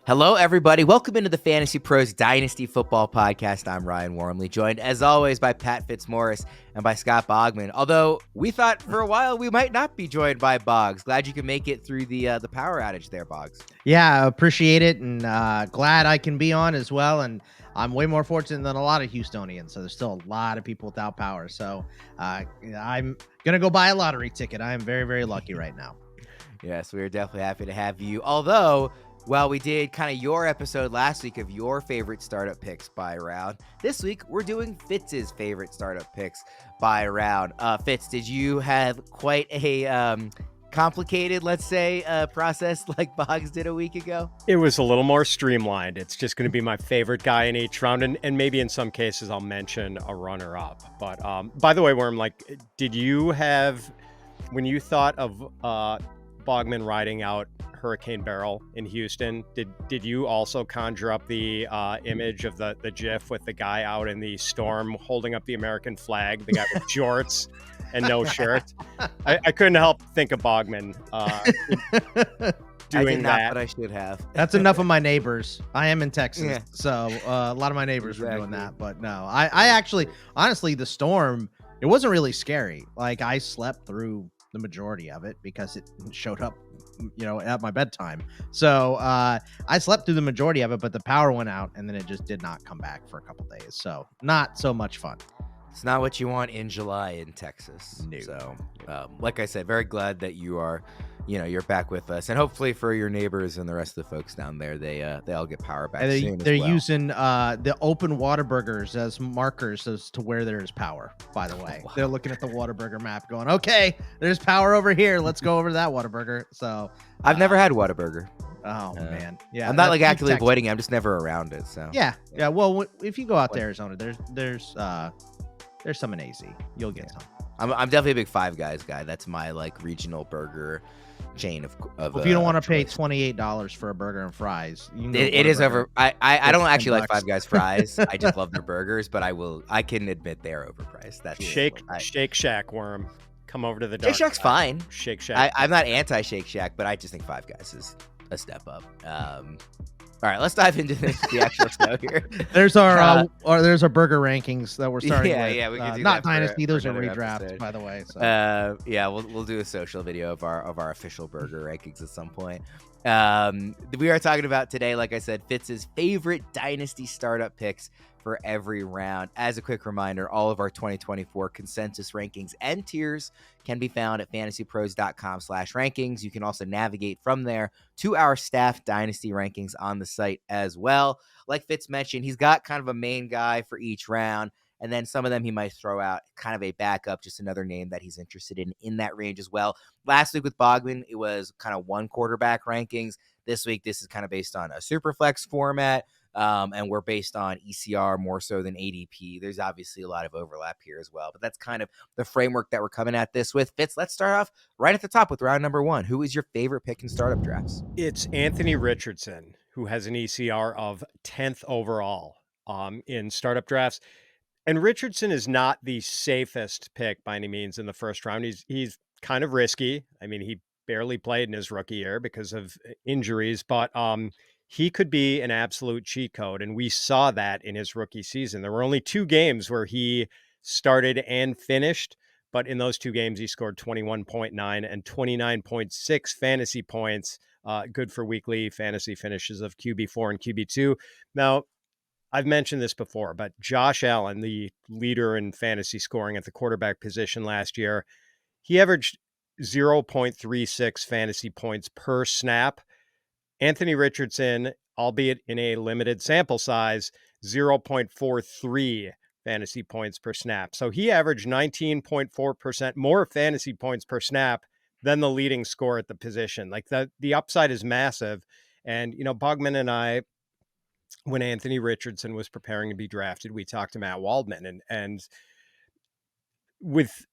Hello, everybody. Welcome into the Fantasy Pros Dynasty Football Podcast. I'm Ryan Wormeli, joined as always by Pat Fitzmaurice and by Scott Bogman. Although we thought for a while we might not be joined by Boggs. Glad you could make it through the power outage there, Boggs. Yeah, appreciate it, and glad I can be on as well. And I'm way more fortunate than a lot of Houstonians, so there's still a lot of people without power. So I'm gonna go buy a lottery ticket. I am very, very lucky right now. Yes, we are definitely happy to have you. Although, well, we did kind of your episode last week of your favorite startup picks by round. This week, we're doing Fitz's favorite startup picks by round. Fitz, did you have quite a complicated, let's say, process like Boggs did a week ago? It was a little more streamlined. It's just going to be my favorite guy in each round, and maybe in some cases I'll mention a runner-up. But by the way, Worm, did you have, when you thought of Bogman riding out Hurricane Beryl in Houston, did you also conjure up the image of the GIF with the guy out in the storm holding up the American flag, the guy with jorts and no shirt? I couldn't help think of Bogman doing I did not, that. but I should have. That's enough of my neighbors. I am in Texas, Yeah. so a lot of my neighbors were doing Exactly. that. But no, I actually, honestly, the storm, it wasn't really scary. Like, I slept through the majority of it because it showed up, at my bedtime. So I slept through the majority of it, but the power went out and then it just did not come back for a couple days. So not so much fun. It's not what you want in July in Texas. No. So, like I said, very glad that you are, you're back with us, and hopefully for your neighbors and the rest of the folks down there, they all get power back And soon. they're as well. using the open Whataburgers as markers as to where there is power. By the way, Wow. They're looking at the Whataburger map, going, "Okay, there's power over here. Let's go over to that Whataburger." So I've never had Whataburger. oh man, yeah, I'm not that's actively Texas. avoiding it. I'm just never around it. So Yeah. Well, if you go out to Arizona, there's some in AZ. You'll get some. I'm definitely a big Five Guys guy. That's my regional burger chain of. Well, if you don't want to pay choice. $28 for a burger and fries, you can go to It is Whataburger. over. I don't It's actually like $10. Five Guys fries. I just love their burgers, but I can admit they are overpriced. That's Shake Shack, Worm. Come over to the dark Shake Shack's side. fine. Shake Shack. I'm not anti Shake Shack, but I just think Five Guys is a step up. All right, let's dive into the actual show here. There's our there's our burger rankings that we're starting with. Yeah, we can do not that for- Dynasty. for Those are another redrafts, episode. by the way. So. We'll do a social video of our official burger rankings at some point. We are talking about today, like I said, Fitz's favorite Dynasty startup picks for every round. As a quick reminder, all of our 2024 consensus rankings and tiers can be found at fantasypros.com/rankings. You can also navigate from there to our staff Dynasty rankings on the site as well. Like Fitz mentioned, he's got kind of a main guy for each round, and then some of them he might throw out kind of a backup, just another name that he's interested in that range as well. Last week with Bogman, it was kind of one quarterback rankings. This week, this is kind of based on a Superflex format. And we're based on ECR more so than ADP. There's obviously a lot of overlap here as well, but that's kind of the framework that we're coming at this with. Fitz, let's start off right at the top with round number one. Who is your favorite pick in startup drafts? It's Anthony Richardson, who has an ECR of 10th overall in startup drafts. And Richardson is not the safest pick by any means in the first round. He's kind of risky. I mean, he barely played in his rookie year because of injuries, but he could be an absolute cheat code, and we saw that in his rookie season. There were only 2 games where he started and finished, but in those 2 games, he scored 21.9 and 29.6 fantasy points, good for weekly fantasy finishes of QB4 and QB2. Now, I've mentioned this before, but Josh Allen, the leader in fantasy scoring at the quarterback position last year, he averaged 0.36 fantasy points per snap. Anthony Richardson, albeit in a limited sample size, 0.43 fantasy points per snap. So he averaged 19.4% more fantasy points per snap than the leading scorer at the position. Like the upside is massive. And, Bogman and I, when Anthony Richardson was preparing to be drafted, we talked to Matt Waldman. And with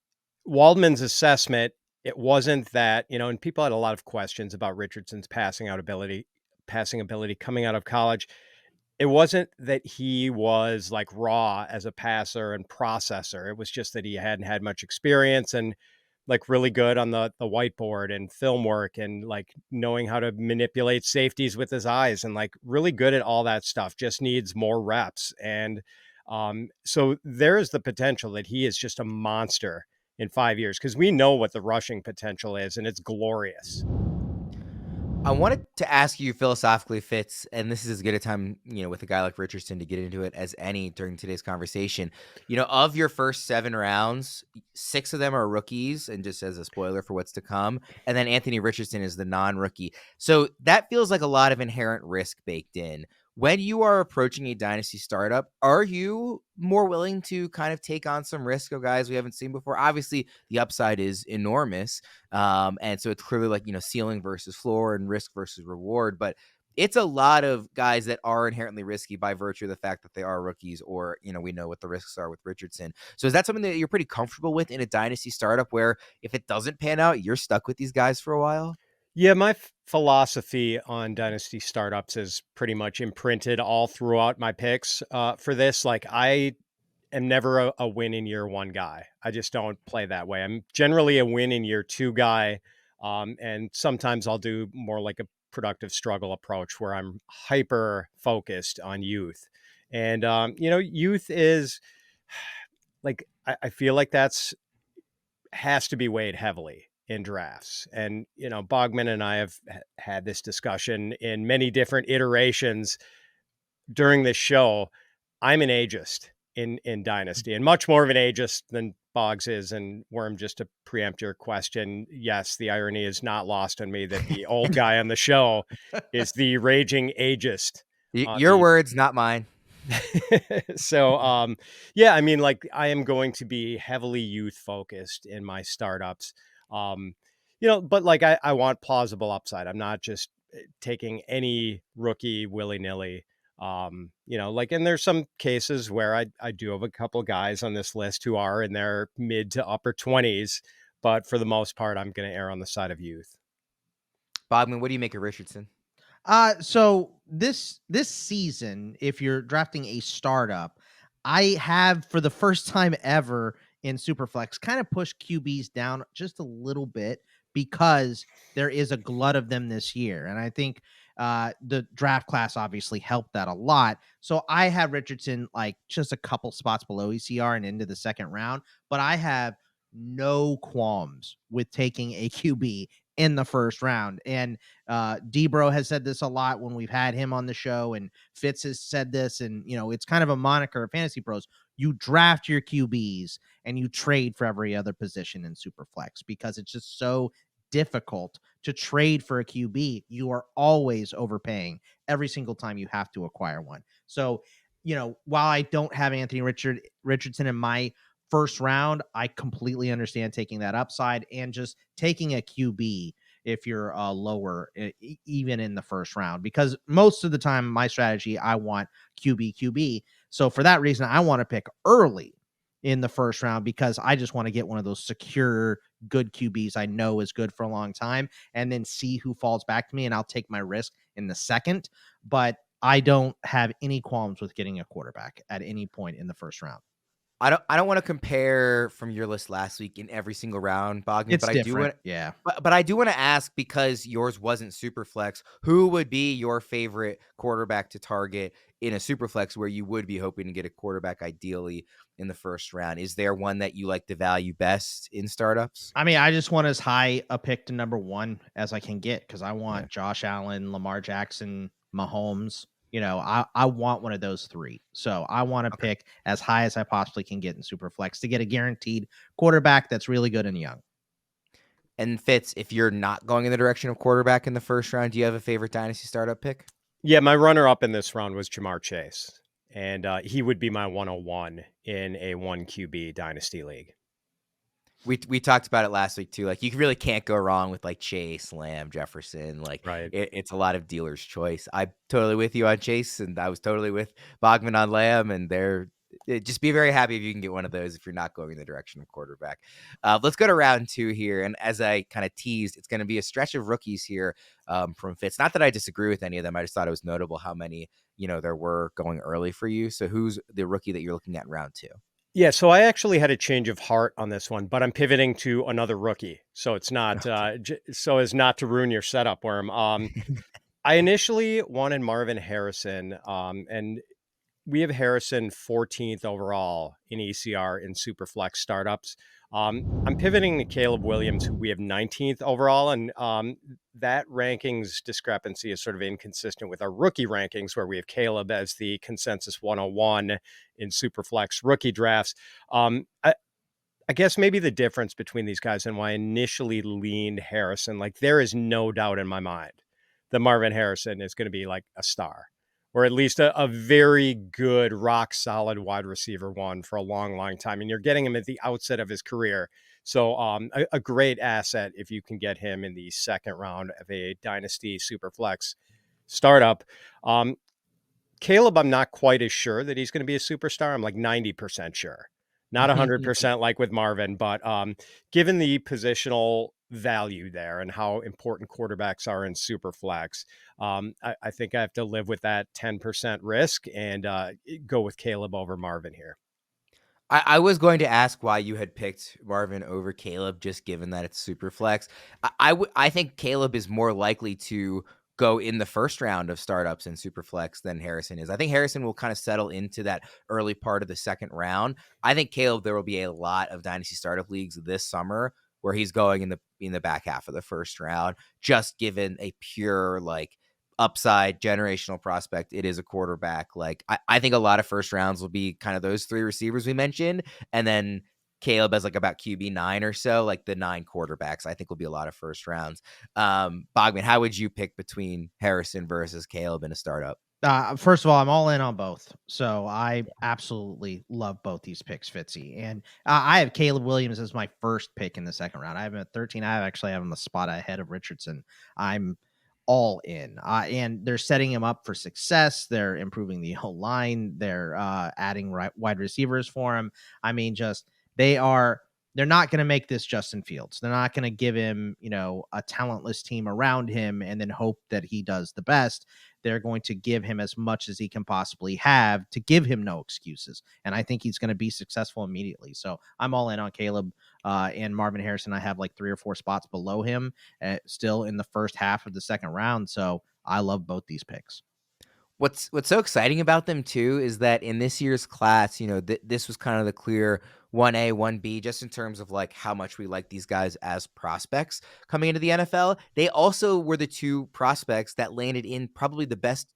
Waldman's assessment, it wasn't that, and people had a lot of questions about Richardson's passing ability coming out of college. It wasn't that he was raw as a passer and processor. It was just that he hadn't had much experience. And like really good on the whiteboard and film work and like knowing how to manipulate safeties with his eyes and like really good at all that stuff, just needs more reps. And so there is the potential that he is just a monster in 5 years, because we know what the rushing potential is, and it's glorious. I wanted to ask you philosophically, Fitz, and this is as good a time, with a guy like Richardson to get into it as any during today's conversation. Of your first 7 rounds, 6 of them are rookies, and just as a spoiler for what's to come, and then Anthony Richardson is the non-rookie. So that feels like a lot of inherent risk baked in. When you are approaching a dynasty startup, are you more willing to kind of take on some risk of guys we haven't seen before? Obviously, the upside is enormous. And so it's clearly like, ceiling versus floor and risk versus reward. But it's a lot of guys that are inherently risky by virtue of the fact that they are rookies, or, we know what the risks are with Richardson. So is that something that you're pretty comfortable with in a dynasty startup where if it doesn't pan out, you're stuck with these guys for a while? Yeah, my philosophy on dynasty startups is pretty much imprinted all throughout my picks for this. Like, I am never a win in year 1 guy. I just don't play that way. I'm generally a win in year 2 guy. And sometimes I'll do more like a productive struggle approach where I'm hyper focused on youth. And, youth is like, I feel like has to be weighed heavily in drafts. And, Bogman and I have had this discussion in many different iterations during this show. I'm an ageist in Dynasty, and much more of an ageist than Boggs is. And Worm, just to preempt your question, yes, the irony is not lost on me that the old guy on the show is the raging ageist. Your words, not mine. So, yeah, I mean, like, I am going to be heavily youth focused in my startups. But like, I want plausible upside. I'm not just taking any rookie willy nilly. And there's some cases where I do have a couple guys on this list who are in their mid to upper 20s, but for the most part, I'm going to err on the side of youth. Bogman, what do you make of Richardson? So this season, if you're drafting a startup, I have, for the first time ever in Superflex, kind of pushed QBs down just a little bit because there is a glut of them this year. And I think the draft class obviously helped that a lot. So I have Richardson like just a couple spots below ECR and into the second round, but I have no qualms with taking a QB in the first round. And Debro has said this a lot when we've had him on the show, and Fitz has said this, and it's kind of a moniker of Fantasy Pros. You draft your QBs and you trade for every other position in Superflex because it's just so difficult to trade for a QB. You are always overpaying every single time you have to acquire one. So, while I don't have Anthony Richardson in my first round, I completely understand taking that upside and just taking a QB if you're lower, even in the first round, because most of the time my strategy, I want QB. So for that reason, I want to pick early in the first round because I just want to get one of those secure, good QBs I know is good for a long time, and then see who falls back to me, and I'll take my risk in the second. But I don't have any qualms with getting a quarterback at any point in the first round. I don't want to compare from your list last week in every single round, Bogman, It's but different. I do want, yeah. But I do want to ask, because yours wasn't super flex, who would be your favorite quarterback to target in a super flex where you would be hoping to get a quarterback ideally in the first round? Is there one that you like to value best in startups? I mean, I just want as high a pick to number 1 as I can get because I want Josh Allen, Lamar Jackson, Mahomes. I want one of those 3. So I want to pick as high as I possibly can get in Superflex to get a guaranteed quarterback that's really good and young. And Fitz, if you're not going in the direction of quarterback in the first round, do you have a favorite dynasty startup pick? Yeah, my runner-up in this round was Jamar Chase, and he would be my 101 in a 1 QB dynasty league. We talked about it last week too. Like, you really can't go wrong with like Chase, Lamb, Jefferson. Like, right. It's a lot of dealer's choice. I'm totally with you on Chase, and I was totally with Bogman on Lamb. And just be very happy if you can get one of those if you're not going in the direction of quarterback. Let's go to round 2 here. And as I kind of teased, it's going to be a stretch of rookies here from Fitz. Not that I disagree with any of them. I just thought it was notable how many there were going early for you. So who's the rookie that you're looking at in round 2? Yeah, so I actually had a change of heart on this one, but I'm pivoting to another rookie, so it's not so as not to ruin your setup, Worm. I initially wanted Marvin Harrison, and we have Harrison 14th overall in ECR in Superflex startups. I'm pivoting to Caleb Williams, who we have 19th overall, and that rankings discrepancy is sort of inconsistent with our rookie rankings, where we have Caleb as the consensus 101 in Superflex rookie drafts. I guess maybe the difference between these guys and why I initially leaned Harrison, like there is no doubt in my mind that Marvin Harrison is going to be like a star, or at least a very good, rock solid wide receiver one for a long, long time. And you're getting him at the outset of his career. So a great asset if you can get him in the second round of a Dynasty Superflex startup. Caleb, I'm not quite as sure that he's going to be a superstar. I'm like 90% sure. Not 100% like with Marvin, but given the positional value there and how important quarterbacks are in Superflex, I think I have to live with that 10% risk and go with Caleb over Marvin here. I was going to ask why you had picked Marvin over Caleb, just given that it's super flex. I think Caleb is more likely to go in the first round of startups in super flex than Harrison is. I think Harrison will kind of settle into that early part of the second round. I think Caleb, there will be a lot of dynasty startup leagues this summer where he's going in the back half of the first round, just given a pure like upside generational prospect. It is a quarterback. Like I think a lot of first rounds will be kind of those three receivers we mentioned, and then Caleb has like about QB 9 or so, like the 9 quarterbacks. I think will be a lot of first rounds. Bogman, how would you pick between Harrison versus Caleb in a startup? First of all, I'm all in on both. So I absolutely love both these picks, Fitzy. And I have Caleb Williams as my first pick in the second round. I have him at 13. I actually have him the spot ahead of Richardson. I'm all in. And they're setting him up for success. They're improving the whole line. They're adding wide receivers for him. I mean, just they're not going to make this Justin Fields. They're not going to give him, a talentless team around him and then hope that he does the best. They're going to give him as much as he can possibly have to give him no excuses. And I think he's going to be successful immediately. So I'm all in on Caleb and Marvin Harrison. I have like 3 or 4 spots below him still in the first half of the second round. So I love both these picks. What's so exciting about them too is that in this year's class, this was kind of the clear 1A, 1B, just in terms of like how much we like these guys as prospects coming into the NFL. They also were the 2 prospects that landed in probably the best,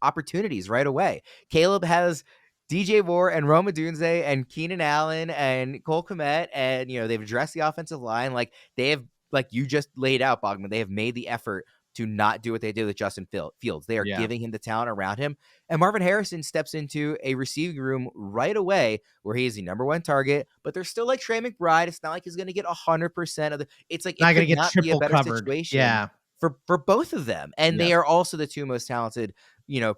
opportunities right away. Caleb has DJ Moore and Rome Odunze and Keenan Allen and Cole Kmet, and they've addressed the offensive line. Like they have, like you just laid out, Bogman, they have made the effort to not do what they did with Justin Fields. They are giving him the talent around him. And Marvin Harrison steps into a receiving room right away where he is the number 1 target, but they're still like Trey McBride. It's not like he's going to get 100% of the, it's like, not it going could to get not be a triple better covered. situation Yeah. for both of them. And they are also the 2 most talented,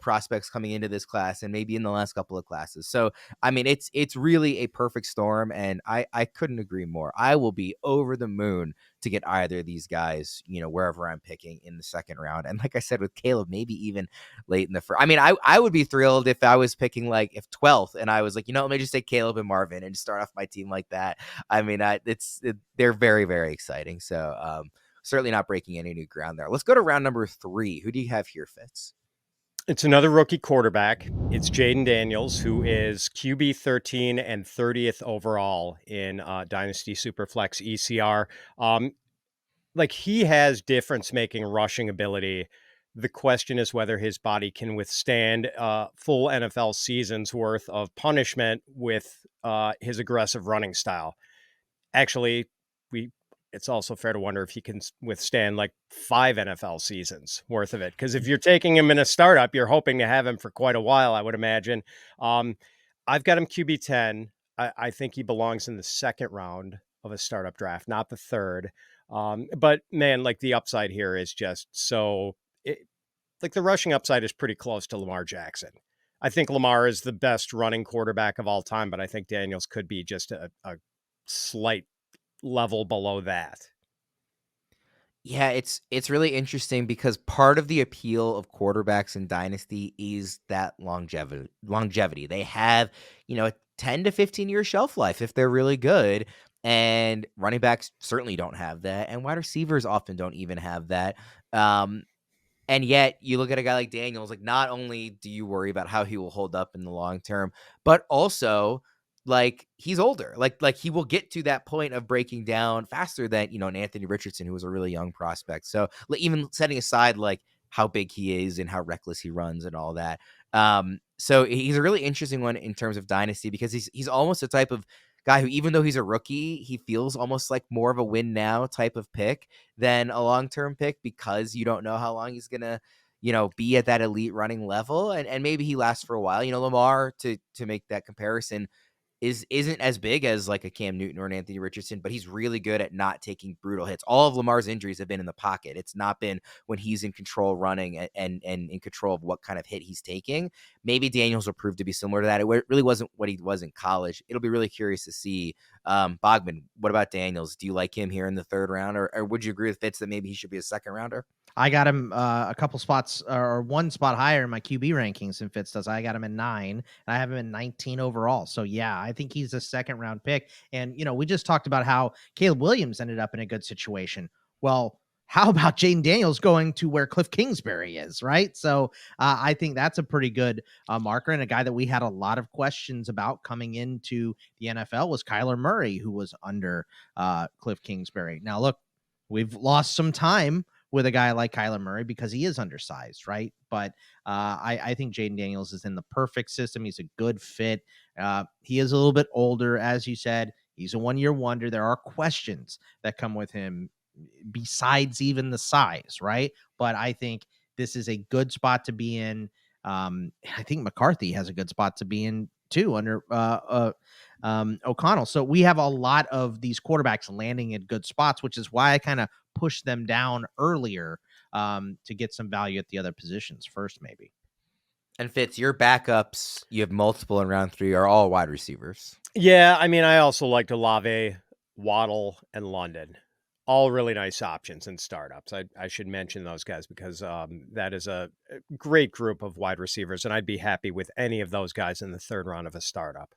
prospects coming into this class and maybe in the last couple of classes. So, I mean, it's really a perfect storm, and I couldn't agree more. I will be over the moon to get either of these guys, wherever I'm picking in the second round. And like I said, with Caleb, maybe even late in the first. I mean, I would be thrilled if I was picking like if 12th and I was like, let me just take Caleb and Marvin and start off my team like that. I mean, they're very, very exciting. So, certainly not breaking any new ground there. Let's go to round number 3. Who do you have here, Fitz? It's another rookie quarterback. It's Jayden Daniels, who is QB 13 and 30th overall in Dynasty Superflex ECR. Like he has difference-making rushing ability. The question is whether his body can withstand full NFL season's worth of punishment with his aggressive running style. Actually, it's also fair to wonder if he can withstand like 5 NFL seasons worth of it. Because if you're taking him in a startup, you're hoping to have him for quite a while, I would imagine. I've got him QB 10. I think he belongs in the second round of a startup draft, not the third. But man, like the upside here is just like the rushing upside is pretty close to Lamar Jackson. I think Lamar is the best running quarterback of all time, but I think Daniels could be just a slight level below that. Yeah, it's really interesting because part of the appeal of quarterbacks in Dynasty is that longevity. They have, 10 to 15 year shelf life if they're really good. And running backs certainly don't have that. And wide receivers often don't even have that. And yet you look at a guy like Daniels, like not only do you worry about how he will hold up in the long term, but also like he's older. Like he will get to that point of breaking down faster than, an Anthony Richardson, who was a really young prospect. So even setting aside like how big he is and how reckless he runs and all that. So he's a really interesting one in terms of dynasty because he's almost a type of guy who, even though he's a rookie, he feels almost like more of a win now type of pick than a long-term pick because you don't know how long he's going to, be at that elite running level. And maybe he lasts for a while. Lamar, to make that comparison, isn't as big as like a Cam Newton or an Anthony Richardson, but he's really good at not taking brutal hits. All of Lamar's injuries have been in the pocket. It's not been when he's in control running and in control of what kind of hit he's taking. Maybe Daniels will prove to be similar to that. It really wasn't what he was in college. It'll be really curious to see. Bogman, what about Daniels? Do you like him here in the third round, or would you agree with Fitz that maybe he should be a second rounder? I got him a couple spots or one spot higher in my QB rankings than Fitz does. I got him in 9 and I have him in 19 overall. So yeah, I think he's a second round pick. And, we just talked about how Caleb Williams ended up in a good situation. Well, how about Jayden Daniels going to where Cliff Kingsbury is, right? So I think that's a pretty good marker. And a guy that we had a lot of questions about coming into the NFL was Kyler Murray, who was under Cliff Kingsbury. Now, look, we've lost some time with a guy like Kyler Murray because he is undersized, right? But I think Jayden Daniels is in the perfect system. He's a good fit. He is a little bit older, as you said. He's a one-year wonder. There are questions that come with him besides even the size, right? But I think this is a good spot to be in. I think McCarthy has a good spot to be in too under O'Connell. So we have a lot of these quarterbacks landing in good spots, which is why I kind of push them down earlier to get some value at the other positions first, maybe. And Fitz, your backups, you have multiple in round 3, are all wide receivers. Yeah, I mean, I also like Laube, Waddle, and London. All really nice options in startups. I should mention those guys because that is a great group of wide receivers, and I'd be happy with any of those guys in the third round of a startup.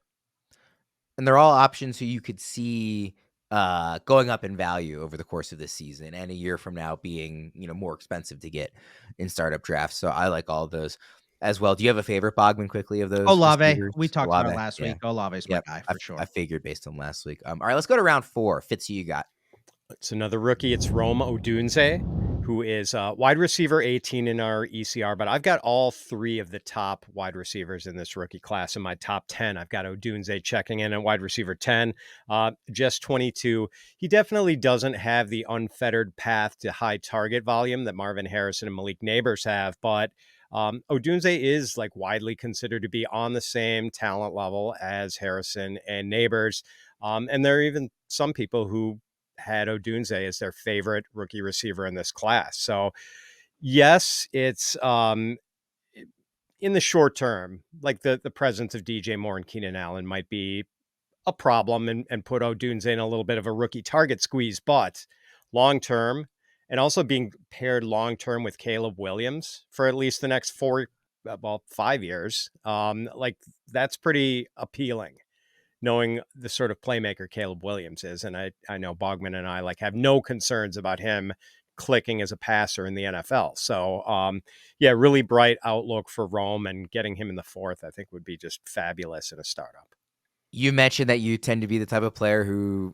And they're all options who you could see going up in value over the course of this season and a year from now being, more expensive to get in startup drafts. So I like all of those as well. Do you have a favorite, Bogman, quickly, of those? Laube. We talked about it last week. Laube's my guy for sure. I figured based on last week. All right, let's go to round 4. Fitz, who you got? It's another rookie. It's Rome Odunze, who is wide receiver 18 in our ECR, but I've got all 3 of the top wide receivers in this rookie class in my top 10. I've got Odunze checking in at wide receiver 10, just 22. He definitely doesn't have the unfettered path to high target volume that Marvin Harrison and Malik Neighbors have, but Odunze is like widely considered to be on the same talent level as Harrison and Neighbors. And there are even some people who had Odunze as their favorite rookie receiver in this class. So yes, it's in the short term, like the presence of DJ Moore and Keenan Allen might be a problem and put Odunze in a little bit of a rookie target squeeze, but long term, and also being paired long term with Caleb Williams for at least the next 5 years, like that's pretty appealing, knowing the sort of playmaker Caleb Williams is. And I know Bogman and I have no concerns about him clicking as a passer in the NFL. So yeah, really bright outlook for Rome, and getting him in the 4th, I think would be just fabulous in a startup. You mentioned that you tend to be the type of player who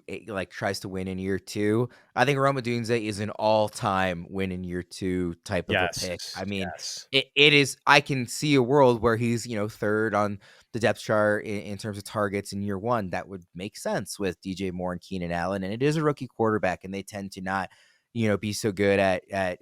tries to win in year 2. I think Rome Odunze is an all-time win in year 2 type of a pick. I mean, it is. I can see a world where he's 3rd on the depth chart in terms of targets in year 1. That would make sense with DJ Moore and Keenan Allen, and it is a rookie quarterback, and they tend to not be so good at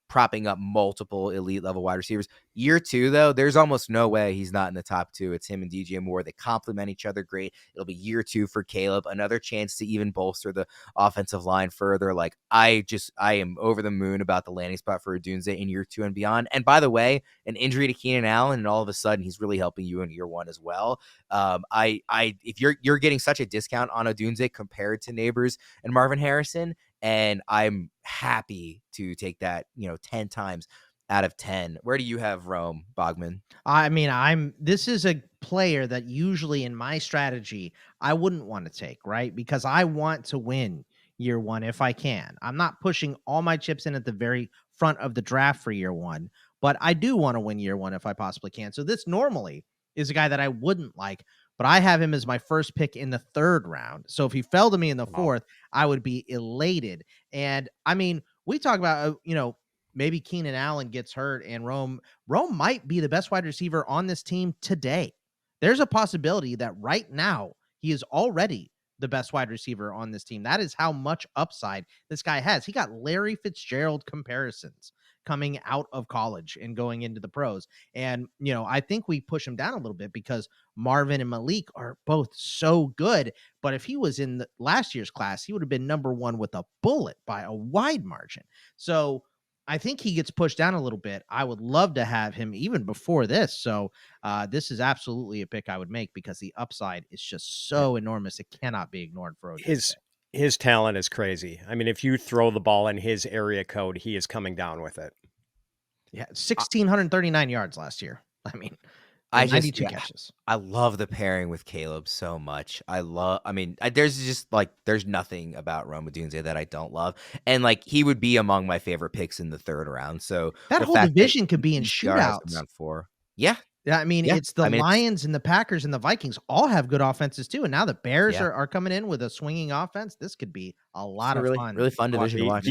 propping up multiple elite level wide receivers. Year 2, though, there's almost no way he's not in the top 2. It's him and DJ Moore. They complement each other great. It'll be year 2 for Caleb. Another chance to even bolster the offensive line further. I am over the moon about the landing spot for Odunze in year 2 and beyond. And by the way, an injury to Keenan Allen, and all of a sudden he's really helping you in year 1 as well. If you're getting such a discount on Odunze compared to Neighbors and Marvin Harrison, and I'm happy to take that, 10 times out of 10. Where do you have Rome, Bogman? I mean, this is a player that usually in my strategy I wouldn't want to take, right? Because I want to win year one if I can. I'm not pushing all my chips in at the very front of the draft for year one, but I do want to win year one if I possibly can. So this normally is a guy that I wouldn't like, but I have him as my first pick in the 3rd round. So if he fell to me in the 4th, I would be elated. And I mean, we talk about, maybe Keenan Allen gets hurt and Rome might be the best wide receiver on this team today. There's a possibility that right now he is already the best wide receiver on this team. That is how much upside this guy has. He got Larry Fitzgerald comparisons coming out of college and going into the pros. And, I think we push him down a little bit because Marvin and Malik are both so good. But if he was in last year's class, he would have been number 1 with a bullet by a wide margin. So I think he gets pushed down a little bit. I would love to have him even before this. So this is absolutely a pick I would make because the upside is just so enormous. It cannot be ignored for Odunze. His talent is crazy. I mean, if you throw the ball in his area code, he is coming down with it. Yeah, 1,639 yards last year. I mean, 92 catches. I love the pairing with Caleb so much. There's nothing about Rome Odunze that I don't love. And he would be among my favorite picks in the 3rd round. So that whole division could be in shootouts. Round 4. Yeah. Yeah, it's the Lions and the Packers and the Vikings all have good offenses too. And now the Bears are coming in with a swinging offense. This could be a lot of fun. Really fun division to watch.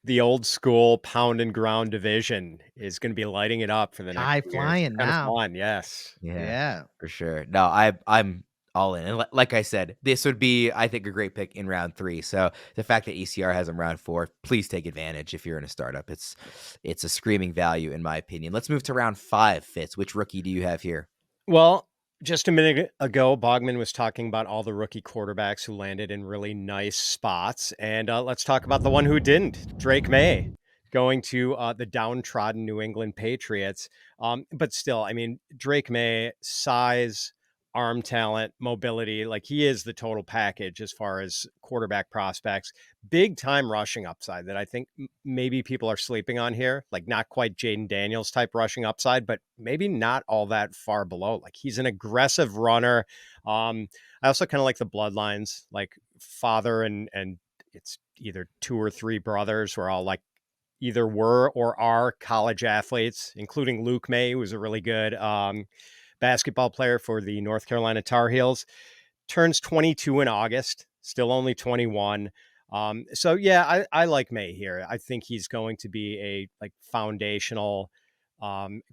The old school pound and ground division is going to be lighting it up for the next high flying now. Fun, yes. Yeah, for sure. No, I'm all in. And like I said, this would be, I think, a great pick in round 3. So the fact that ECR has him round 4, please take advantage if you're in a startup. It's a screaming value in my opinion. Let's move to round 5, Fitz. Which rookie do you have here? Well, just a minute ago, Bogman was talking about all the rookie quarterbacks who landed in really nice spots. And let's talk about the one who didn't, Drake Maye, going to the downtrodden New England Patriots. But still, Drake Maye, size, arm talent, mobility, he is the total package as far as quarterback prospects. Big time rushing upside that I think maybe people are sleeping on here. Not quite Jayden Daniels type rushing upside, but maybe not all that far below. He's an aggressive runner. I also kind of like the bloodlines, father and it's either 2 or 3 brothers who are all either were or are college athletes, including Luke Maye, who was a really good basketball player for the North Carolina Tar Heels. Turns 22 in August, still only 21. So yeah, I like Maye here. I think he's going to be a foundational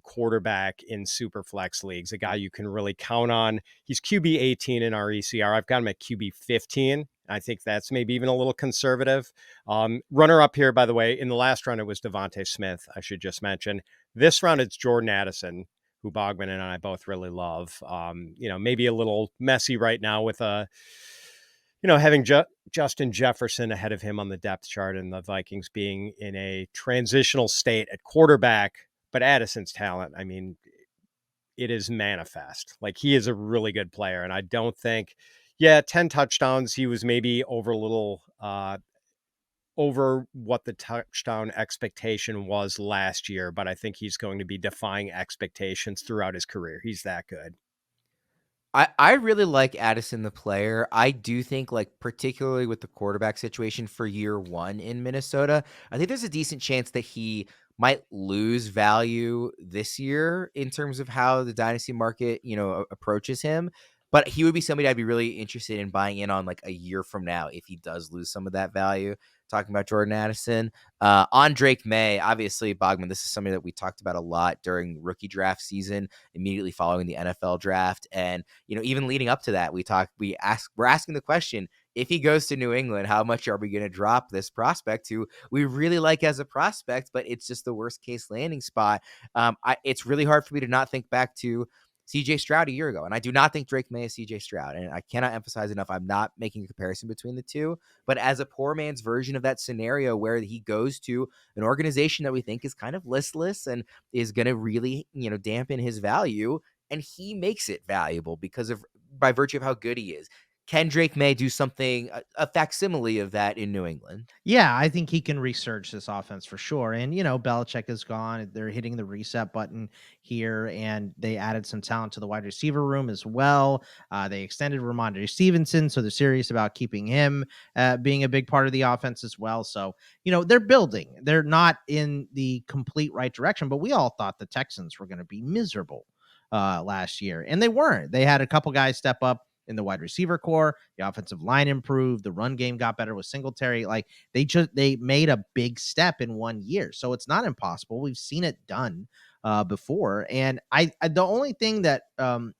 quarterback in super flex leagues, a guy you can really count on. He's QB 18 in our ECR. I've got him at QB 15. I think that's maybe even a little conservative. Runner up here, by the way, in the last round, it was Devontae Smith. I should just mention this round, it's Jordan Addison, who Bogman and I both really love. Maybe a little messy right now with having Justin Jefferson ahead of him on the depth chart and the Vikings being in a transitional state at quarterback. But Addison's talent, it is manifest. He is a really good player. And I don't think, 10 touchdowns, he was maybe over what the touchdown expectation was last year, but I think he's going to be defying expectations throughout his career. He's that good. I really like Addison, the player. I do think, particularly with the quarterback situation for year 1 in Minnesota, I think there's a decent chance that he might lose value this year in terms of how the dynasty market, approaches him. But he would be somebody I'd be really interested in buying in on a year from now if he does lose some of that value. Talking about Jordan Addison. On Drake Maye, obviously, Bogman, this is something that we talked about a lot during rookie draft season, immediately following the NFL draft. And, even leading up to that, we're asking the question, if he goes to New England, how much are we going to drop this prospect who we really like as a prospect, but it's just the worst case landing spot. It's really hard for me to not think back to CJ Stroud a year ago. And I do not think Drake Maye is CJ Stroud. And I cannot emphasize enough, I'm not making a comparison between the two, but as a poor man's version of that scenario where he goes to an organization that we think is kind of listless and is going to really, dampen his value, and he makes it valuable by virtue of how good he is. can Drake Maye do something, a facsimile of that in New England? Yeah, I think he can resurge this offense for sure. And, Belichick is gone. They're hitting the reset button here, and they added some talent to the wide receiver room as well. They extended Ramondre Stevenson, so they're serious about keeping him being a big part of the offense as well. So, they're building. They're not in the complete right direction, but we all thought the Texans were going to be miserable last year, and they weren't. They had a couple guys step up in the wide receiver core. The offensive line improved. The run game got better with Singletary. Like, they made a big step in 1 year. So it's not impossible. We've seen it done before. And I the only thing that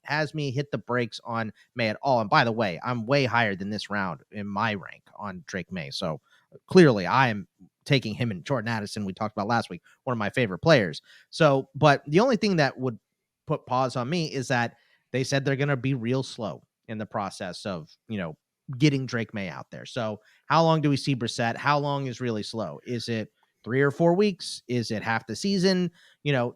has me hit the brakes on Maye at all, and by the way, I'm way higher than this round in my rank on Drake Maye. So clearly I am taking him and Jordan Addison, we talked about last week, one of my favorite players. So, but the only thing that would put pause on me is that they said they're going to be real slow in the process of, getting Drake Maye out there. So how long do we see Brissett? How long is really slow? Is it 3 or 4 weeks? Is it half the season?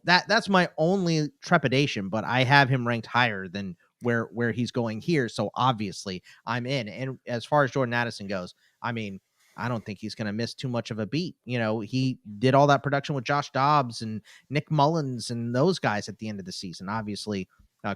That's my only trepidation, but I have him ranked higher than where he's going here. So obviously I'm in. And as far as Jordan Addison goes, I mean, I don't think he's going to miss too much of a beat. He did all that production with Josh Dobbs and Nick Mullins and those guys at the end of the season. Obviously,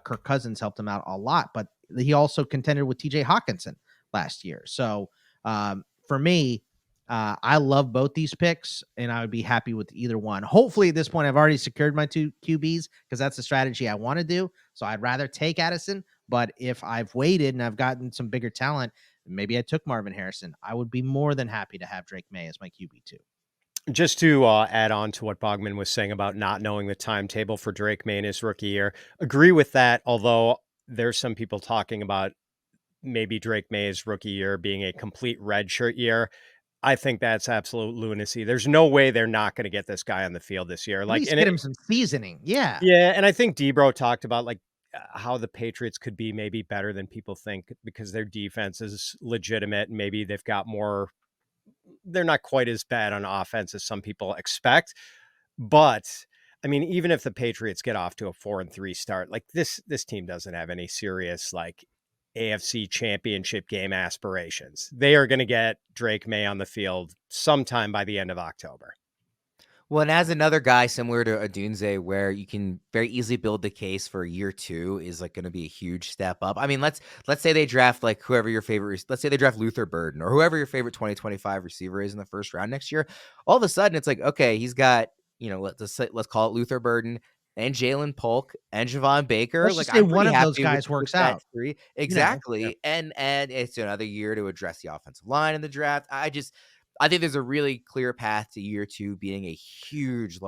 Kirk Cousins helped him out a lot, but he also contended with TJ Hawkinson last year. So for me, I love both these picks, and I would be happy with either one. Hopefully, at this point, I've already secured my 2 QBs because that's the strategy I want to do. So I'd rather take Addison, but if I've waited and I've gotten some bigger talent, maybe I took Marvin Harrison, I would be more than happy to have Drake Maye as my QB2. Just to add on to what Bogman was saying about not knowing the timetable for Drake Maye in his rookie year, agree with that, although there's some people talking about maybe Drake Maye's rookie year being a complete redshirt year. I think that's absolute lunacy. There's no way they're not going to get this guy on the field this year. At least get him some seasoning. Yeah. Yeah, and I think Debro talked about how the Patriots could be maybe better than people think because their defense is legitimate and maybe they've got more. They're not quite as bad on offense as some people expect. But I mean, even if the Patriots get off to a 4-3 start, this team doesn't have any serious AFC championship game aspirations. They are going to get Drake Maye on the field sometime by the end of October. Well, and as another guy similar to Odunze, where you can very easily build the case for year 2 is going to be a huge step up. I mean, let's say they draft whoever your favorite, let's say they draft Luther Burden or whoever your favorite 2025 receiver is in the first round next year. All of a sudden, it's okay, he's got let's call it Luther Burden and Jalen Polk and Javon Baker. Let's just say one of those guys works out. 3. Exactly, and it's another year to address the offensive line in the draft. I think there's a really clear path to year 2 being a huge,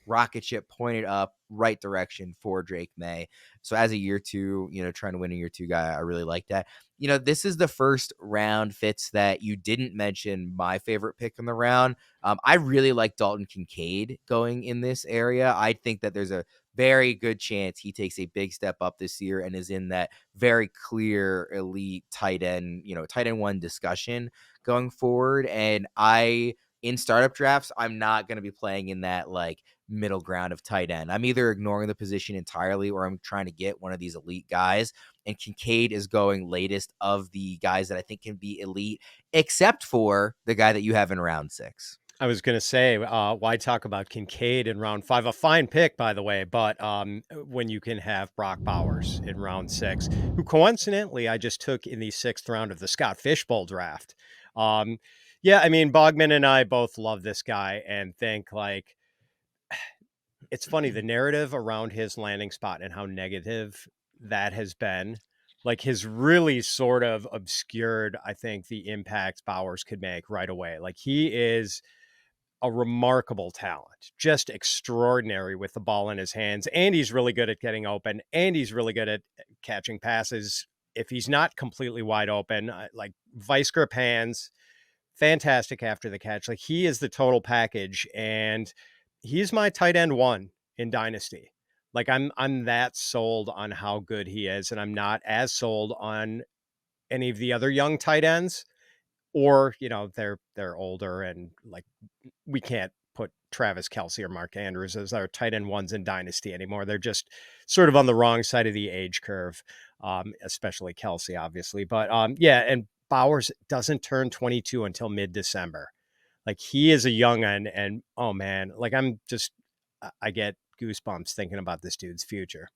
rocket ship pointed up right direction for Drake Maye. So as a year 2, trying to win a year 2 guy, I really like that. This is the first round, Fitz, that you didn't mention my favorite pick in the round. I really like Dalton Kincaid going in this area. I think that there's a very good chance he takes a big step up this year and is in that very clear elite tight end 1 discussion going forward. And in startup drafts, I'm not going to be playing in that middle ground of tight end. I'm either ignoring the position entirely or I'm trying to get one of these elite guys. And Kincaid is going latest of the guys that I think can be elite, except for the guy that you have in round 6. I was going to say, why talk about Kincaid in round 5? A fine pick, by the way, but when you can have Brock Bowers in round 6, who coincidentally I just took in the 6th round of the Scott Fishbowl draft. Yeah, I mean, Bogman and I both love this guy and think it's funny, the narrative around his landing spot and how negative that has been, has really sort of obscured, I think, the impact Bowers could make right away. He is a remarkable talent, just extraordinary with the ball in his hands. And he's really good at getting open and he's really good at catching passes. If he's not completely wide open, vice grip hands, fantastic after the catch. He is the total package and he's my tight end 1 in Dynasty. I'm that sold on how good he is. And I'm not as sold on any of the other young tight ends or, they're older and we can't put Travis Kelce or Mark Andrews as our tight end ones in Dynasty anymore. They're just sort of on the wrong side of the age curve, especially Kelce, obviously. But yeah, and Bowers doesn't turn 22 until mid-December. Like, he is a young un, and oh man, like I get goosebumps thinking about this dude's future.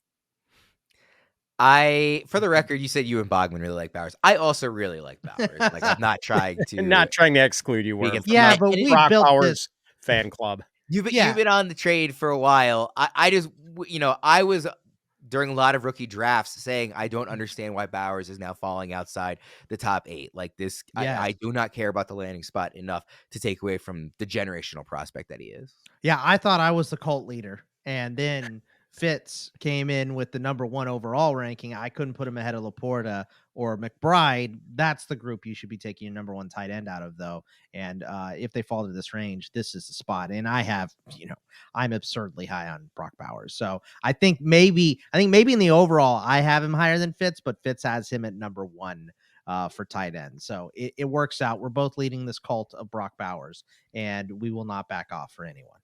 For the record, you said you and Bogman really like Bowers. I also really like Bowers. Like, I'm not trying to Not trying to exclude you, Worm. Yeah, but we Brock built Bowers this fan club. You've been on the trade for a while. I just, I was during a lot of rookie drafts saying I don't understand why Bowers is now falling outside the top 8. Like this, Yes. I do not care about the landing spot enough to take away from the generational prospect that he is. Yeah, I thought I was the cult leader, and then Fitz came in with the number 1 overall ranking. I couldn't put him ahead of Laporta or McBride. That's the group you should be taking your number 1 tight end out of, though. And if they fall to this range, this is the spot. And I have, I'm absurdly high on Brock Bowers. So I think maybe in the overall, I have him higher than Fitz, but Fitz has him at number 1 for tight end. So it works out. We're both leading this cult of Brock Bowers, and we will not back off for anyone.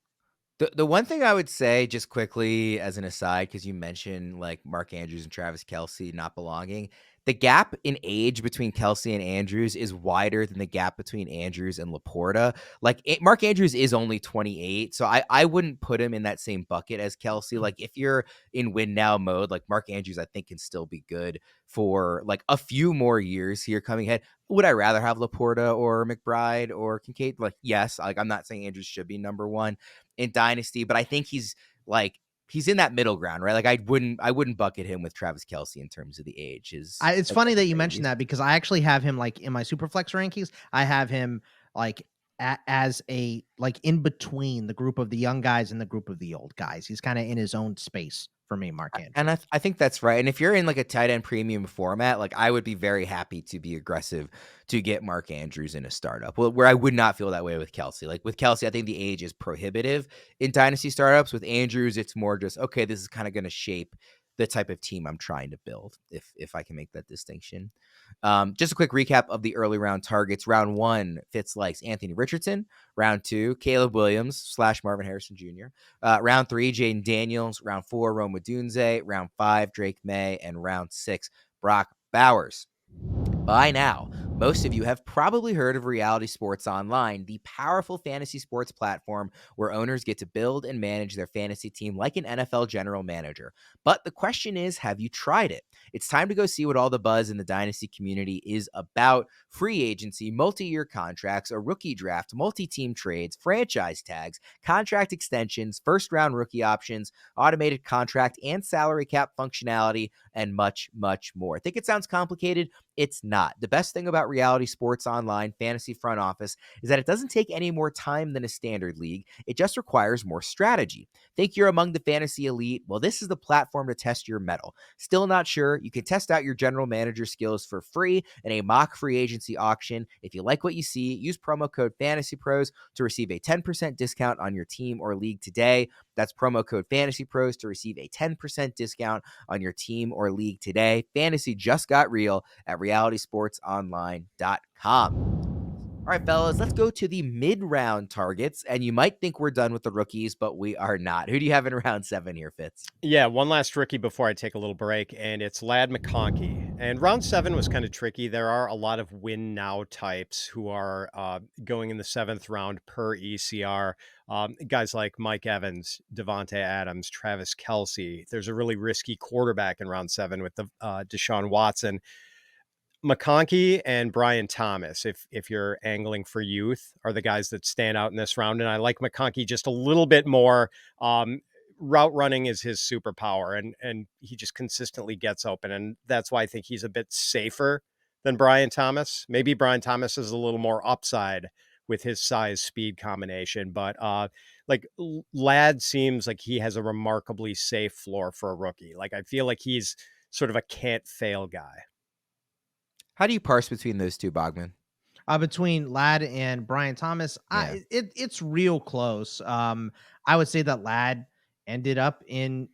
The one thing I would say, just quickly as an aside, because you mentioned like Mark Andrews and Travis Kelce not belonging, the gap in age between Kelce and Andrews is wider than the gap between Andrews and Laporta. Like, Mark Andrews is only 28, so I wouldn't put him in that same bucket as Kelce. Like, if you're in win now mode, like Mark Andrews, I think can still be good for like a few more years here coming ahead. Would I rather have Laporta or McBride or Kincaid? Like, yes. Like, I'm not saying Andrews should be number 1 in Dynasty, but I think he's in that middle ground, right? Like, I wouldn't bucket him with Travis Kelce in terms of the age. It's funny that you mentioned that, because I actually have him like in my Superflex rankings. I have him like as a like in between the group of the young guys and the group of the old guys. He's kind of in his own space for me, Mark Andrews. And I think that's right. And if you're in like a tight end premium format, like I would be very happy to be aggressive to get Mark Andrews in a startup. Where I would not feel that way with Kelce. Like with Kelce, I think the age is prohibitive in dynasty startups. With Andrews, it's more just, okay, this is kind of going to shape the type of team I'm trying to build, if I can make that distinction. Just a quick recap of the early round targets. Round 1, Fitz likes Anthony Richardson. Round 2, Caleb Williams / Marvin Harrison Jr. Round 3, Jayden Daniels. Round 4, Rome Odunze. Round 5, Drake Maye. And round 6, Brock Bowers. By now, most of you have probably heard of Reality Sports Online, the powerful fantasy sports platform where owners get to build and manage their fantasy team like an NFL general manager. But the question is, have you tried it? It's time to go see what all the buzz in the Dynasty community is about. Free agency, multi-year contracts, a rookie draft, multi-team trades, franchise tags, contract extensions, first-round rookie options, automated contract and salary cap functionality, and much, much more. Think it sounds complicated? It's not. The best thing about Reality Sports Online Fantasy Front Office is that it doesn't take any more time than a standard league. It just requires more strategy. Think you're among the fantasy elite? Well, this is the platform to test your mettle. Still not sure? You can test out your general manager skills for free in a mock free agency auction. If you like what you see, use promo code FANTASYPROS to receive a 10% discount on your team or league today. That's promo code FANTASYPROS to receive a 10% discount on your team or league today. Fantasy just got real at realitysportsonline.com. All right, fellas, let's go to the mid-round targets. And you might think we're done with the rookies, but we are not. Who do you have in round 7 here, Fitz? Yeah, one last rookie before I take a little break, and it's Laube McConkey. And round 7 was kind of tricky. There are a lot of win now types who are going in the 7th round per ECR. Guys like Mike Evans, Devontae Adams, Travis Kelce. There's a really risky quarterback in round 7 with the Deshaun Watson. McConkey and Brian Thomas, if you're angling for youth, are the guys that stand out in this round. And I like McConkey just a little bit more. Route running is his superpower, and he just consistently gets open. And that's why I think he's a bit safer than Brian Thomas. Maybe Brian Thomas is a little more upside with his size speed combination, but like Ladd seems like he has a remarkably safe floor for a rookie. Like I feel like he's sort of a can't fail guy. How do you parse between those two, Bogman? Between Ladd and Brian Thomas, Yeah. it's real close. I would say that Ladd ended up in,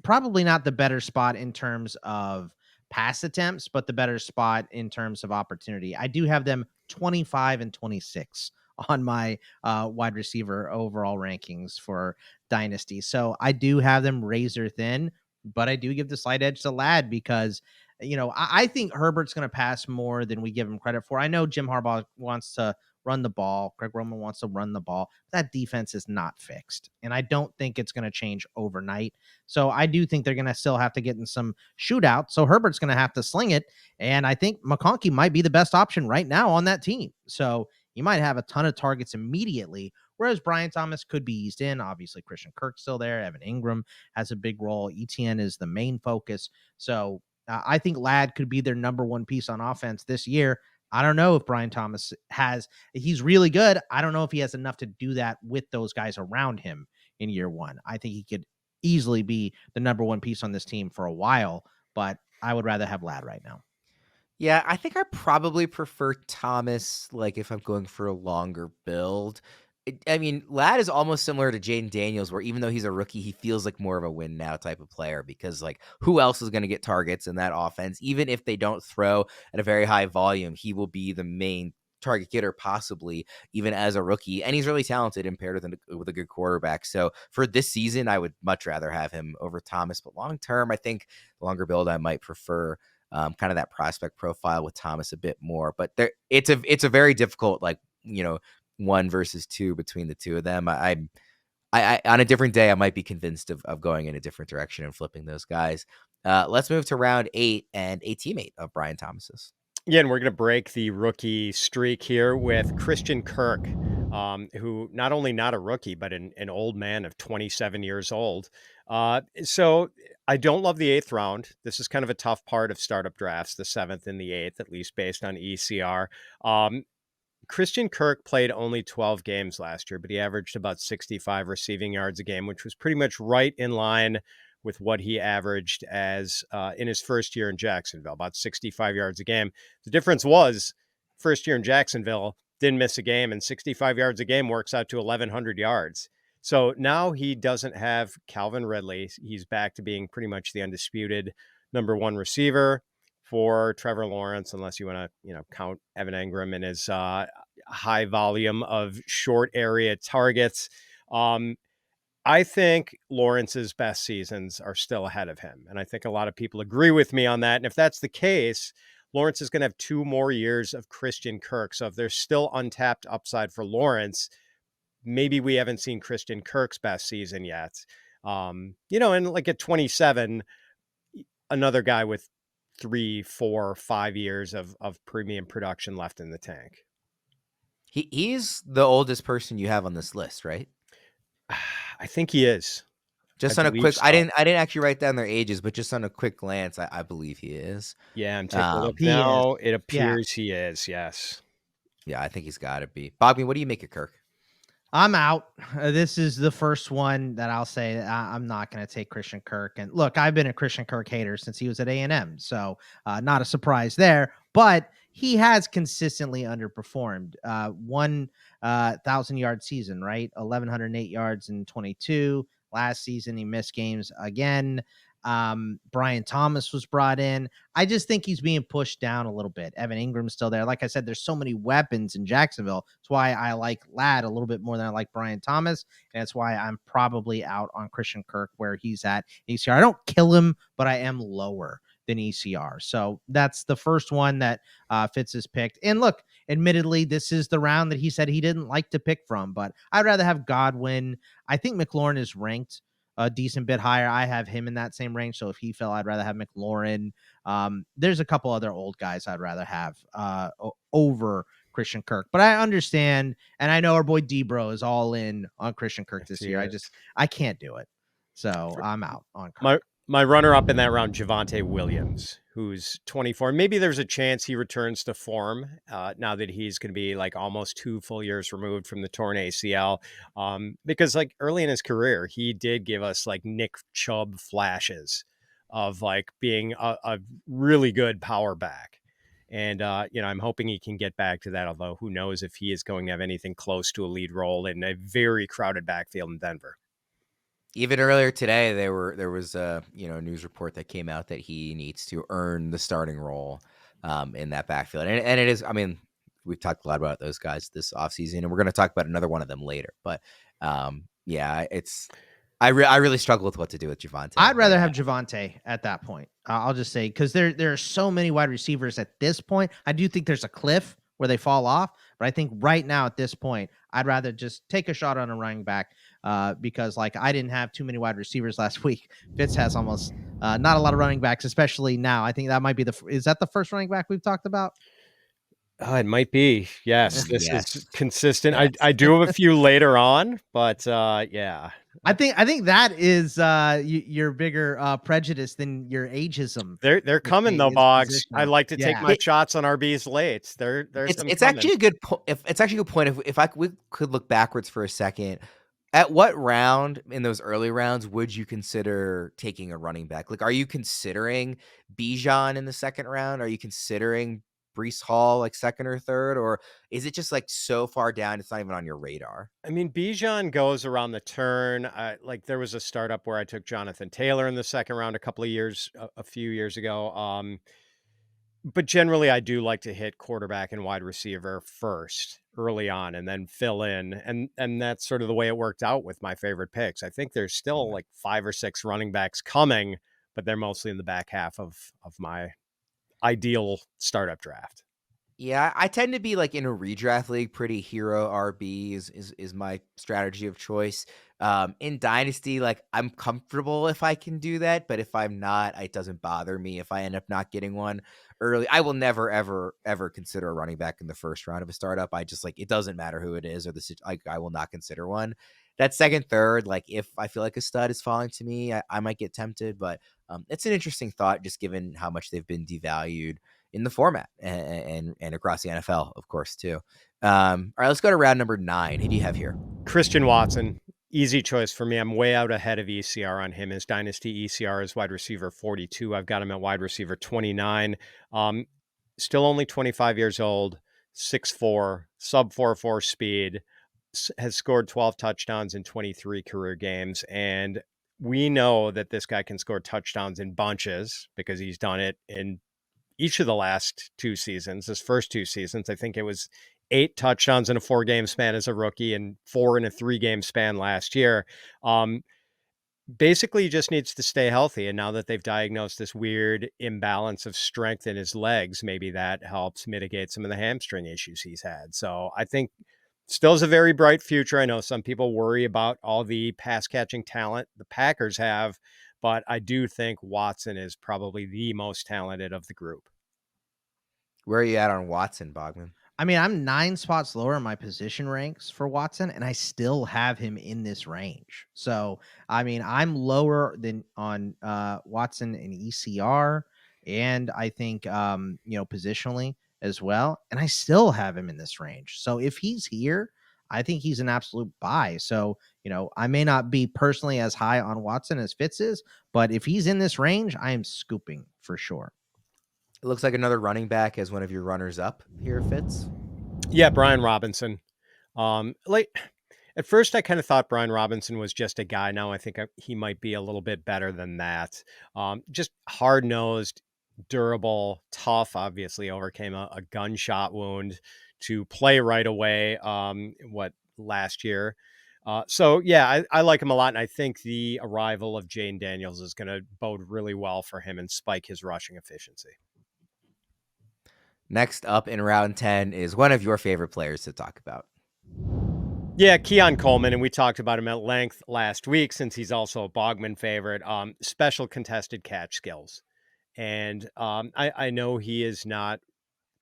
probably not the better spot in terms of pass attempts, but the better spot in terms of opportunity. I do have them 25 and 26 on my wide receiver overall rankings for Dynasty. So I do have them razor thin, but I do give the slight edge to Ladd because, I think Herbert's going to pass more than we give him credit for. I know Jim Harbaugh wants to run the ball. Greg Roman wants to run the ball. That defense is not fixed. And I don't think it's going to change overnight. So I do think they're going to still have to get in some shootout. So Herbert's going to have to sling it. And I think McConkey might be the best option right now on that team. So you might have a ton of targets immediately, whereas Brian Thomas could be eased in. Obviously, Christian Kirk's still there. Evan Ingram has a big role. ETN is the main focus. So I think Ladd could be their number one piece on offense this year. I don't know if Brian Thomas he's really good. I don't know if he has enough to do that with those guys around him in year one. I think he could easily be the number one piece on this team for a while, but I would rather have Ladd right now. Yeah, I think I probably prefer Thomas, like if I'm going for a longer build. I mean, Ladd is almost similar to Jayden Daniels, where even though he's a rookie, he feels like more of a win now type of player because, like, who else is going to get targets in that offense? Even if they don't throw at a very high volume, he will be the main target getter, possibly even as a rookie. And he's really talented and paired with a good quarterback. So for this season, I would much rather have him over Thomas. But long term, I think longer build, I might prefer kind of that prospect profile with Thomas a bit more. But it's a very difficult, like, 1 versus 2 between the two of them. I on a different day, I might be convinced of going in a different direction and flipping those guys. Let's move to round 8 and a teammate of Brian Thomas's. Yeah, and we're going to break the rookie streak here with Christian Kirk, who not only not a rookie, but an old man of 27 years old. So I don't love the 8th round. This is kind of a tough part of startup drafts, the 7th and the 8th, at least based on ECR. Christian Kirk played only 12 games last year, but he averaged about 65 receiving yards a game, which was pretty much right in line with what he averaged as in his first year in Jacksonville, about 65 yards a game. The difference was first year in Jacksonville, didn't miss a game, and 65 yards a game works out to 1,100 yards. So now he doesn't have Calvin Ridley. He's back to being pretty much the undisputed number 1 receiver for Trevor Lawrence, unless you want to, count Evan Ingram and his high volume of short area targets. I think Lawrence's best seasons are still ahead of him. And I think a lot of people agree with me on that. And if that's the case, Lawrence is going to have 2 more years of Christian Kirk. So if there's still untapped upside for Lawrence, maybe we haven't seen Christian Kirk's best season yet. And like at 27, another guy with 3, 4, 5 years of premium production left in the tank. He's the oldest person you have on this list, right? I think he is. Just on a quick, so. I didn't actually write down their ages, but just on a quick glance, I believe he is. Yeah, I'm taking a look now. It appears he is. Yes. Yeah, I think he's got to be. Bobby, what do you make of Kirk? I'm out. This is the first one that I'll say that I'm not going to take Christian Kirk. And look, I've been a Christian Kirk hater since he was at A&M, so not a surprise there. But he has consistently underperformed. 1,000-yard season, right? 1,108 yards in 22. Last season, he missed games again. Brian Thomas was brought in. I just think he's being pushed down a little bit. Evan Ingram's still there. Like I said, there's so many weapons in Jacksonville. That's why I like Ladd a little bit more than I like Brian Thomas. And that's why I'm probably out on Christian Kirk where he's at ECR. I don't kill him, but I am lower than ECR. So that's the first one that Fitz has picked. And look, admittedly, this is the round that he said he didn't like to pick from, but I'd rather have Godwin. I think McLaurin is ranked a decent bit higher. I have him in that same range. So if he fell, I'd rather have McLaurin. There's a couple other old guys I'd rather have over Christian Kirk, but I understand. And I know our boy Debro is all in on Christian Kirk this year. I can't do it. So I'm out on Kirk. My runner-up in that round, Javonte Williams, who's 24. Maybe there's a chance he returns to form now that he's going to be like almost 2 full years removed from the torn ACL. Because like early in his career, he did give us like Nick Chubb flashes of like being a really good power back. And, I'm hoping he can get back to that, although who knows if he is going to have anything close to a lead role in a very crowded backfield in Denver. Even earlier today, there was a news report that came out that he needs to earn the starting role in that backfield, and it is. I mean, we've talked a lot about those guys this offseason, and we're going to talk about another one of them later. But yeah, I really struggle with what to do with Javonte. I'd rather have Javonte at that point. I'll just say, because there are so many wide receivers at this point. I do think there's a cliff where they fall off, but I think right now at this point, I'd rather just take a shot on a running back because like I didn't have too many wide receivers last week. Fitz has almost not a lot of running backs, especially now. I think that might be is that the first running back we've talked about? It might be. Yes, this Yes. is consistent. Yes. I do have a few later on, but yeah. I think that is your bigger prejudice than your ageism. They're coming though, Boggs. I like to take Yeah. my shots on RBs late. It's actually a good point. It's actually a good point. If we could look backwards for a second, at what round in those early rounds would you consider taking a running back? Like, are you considering Bijan in the second round? Are you considering Breece Hall like second or third, or is it just like so far down it's not even on your radar? I mean, Bijan goes around the turn. Like there was a startup where I took Jonathan Taylor in the second round a few years ago. But generally, I do like to hit quarterback and wide receiver first early on, and then fill in, and that's sort of the way it worked out with my favorite picks. I think there's still like 5 or 6 running backs coming, but they're mostly in the back half of my ideal startup draft. Yeah, I tend to be like in a redraft league, pretty hero RB is my strategy of choice. In Dynasty, like I'm comfortable if I can do that, but if I'm not, it doesn't bother me if I end up not getting one early. I will never ever consider a running back in the first round of a startup. I just like it doesn't matter who it is or I will not consider one. That second, third, like if I feel like a stud is falling to me, I might get tempted, but it's an interesting thought just given how much they've been devalued in the format and across the NFL, of course, too. All right, let's go to round number 9. Who do you have here? Christian Watson, easy choice for me. I'm way out ahead of ECR on him. His Dynasty ECR is wide receiver 42. I've got him at wide receiver 29. Still only 25 years old, 6'4", sub 4.4 speed, has scored 12 touchdowns in 23 career games. And we know that this guy can score touchdowns in bunches because he's done it in each of the last 2 seasons, his first 2 seasons. I think it was 8 touchdowns in a 4-game span as a rookie and 4 in a 3-game span last year. Basically, he just needs to stay healthy. And now that they've diagnosed this weird imbalance of strength in his legs, maybe that helps mitigate some of the hamstring issues he's had. So I think still has a very bright future. I know some people worry about all the pass catching talent the Packers have, but I do think Watson is probably the most talented of the group. Where are you at on Watson, Bogman? I mean, I'm 9 spots lower in my position ranks for Watson, and I still have him in this range. So, I mean, I'm lower than on Watson in ECR, and I think, positionally as well. And I still have him in this range. So if he's here, I think he's an absolute buy. So, I may not be personally as high on Watson as Fitz is, but if he's in this range, I am scooping for sure. It looks like another running back as one of your runners up here, Fitz. Yeah, Brian Robinson. At first, I kind of thought Brian Robinson was just a guy. Now I think he might be a little bit better than that. Just hard-nosed, durable, tough, obviously overcame a gunshot wound to play right away, last year. So, yeah, I like him a lot, and I think the arrival of Jayden Daniels is going to bode really well for him and spike his rushing efficiency. Next up in round 10 is one of your favorite players to talk about. Yeah, Keon Coleman, and we talked about him at length last week since he's also a Bogman favorite. Special contested catch skills. And I know he is not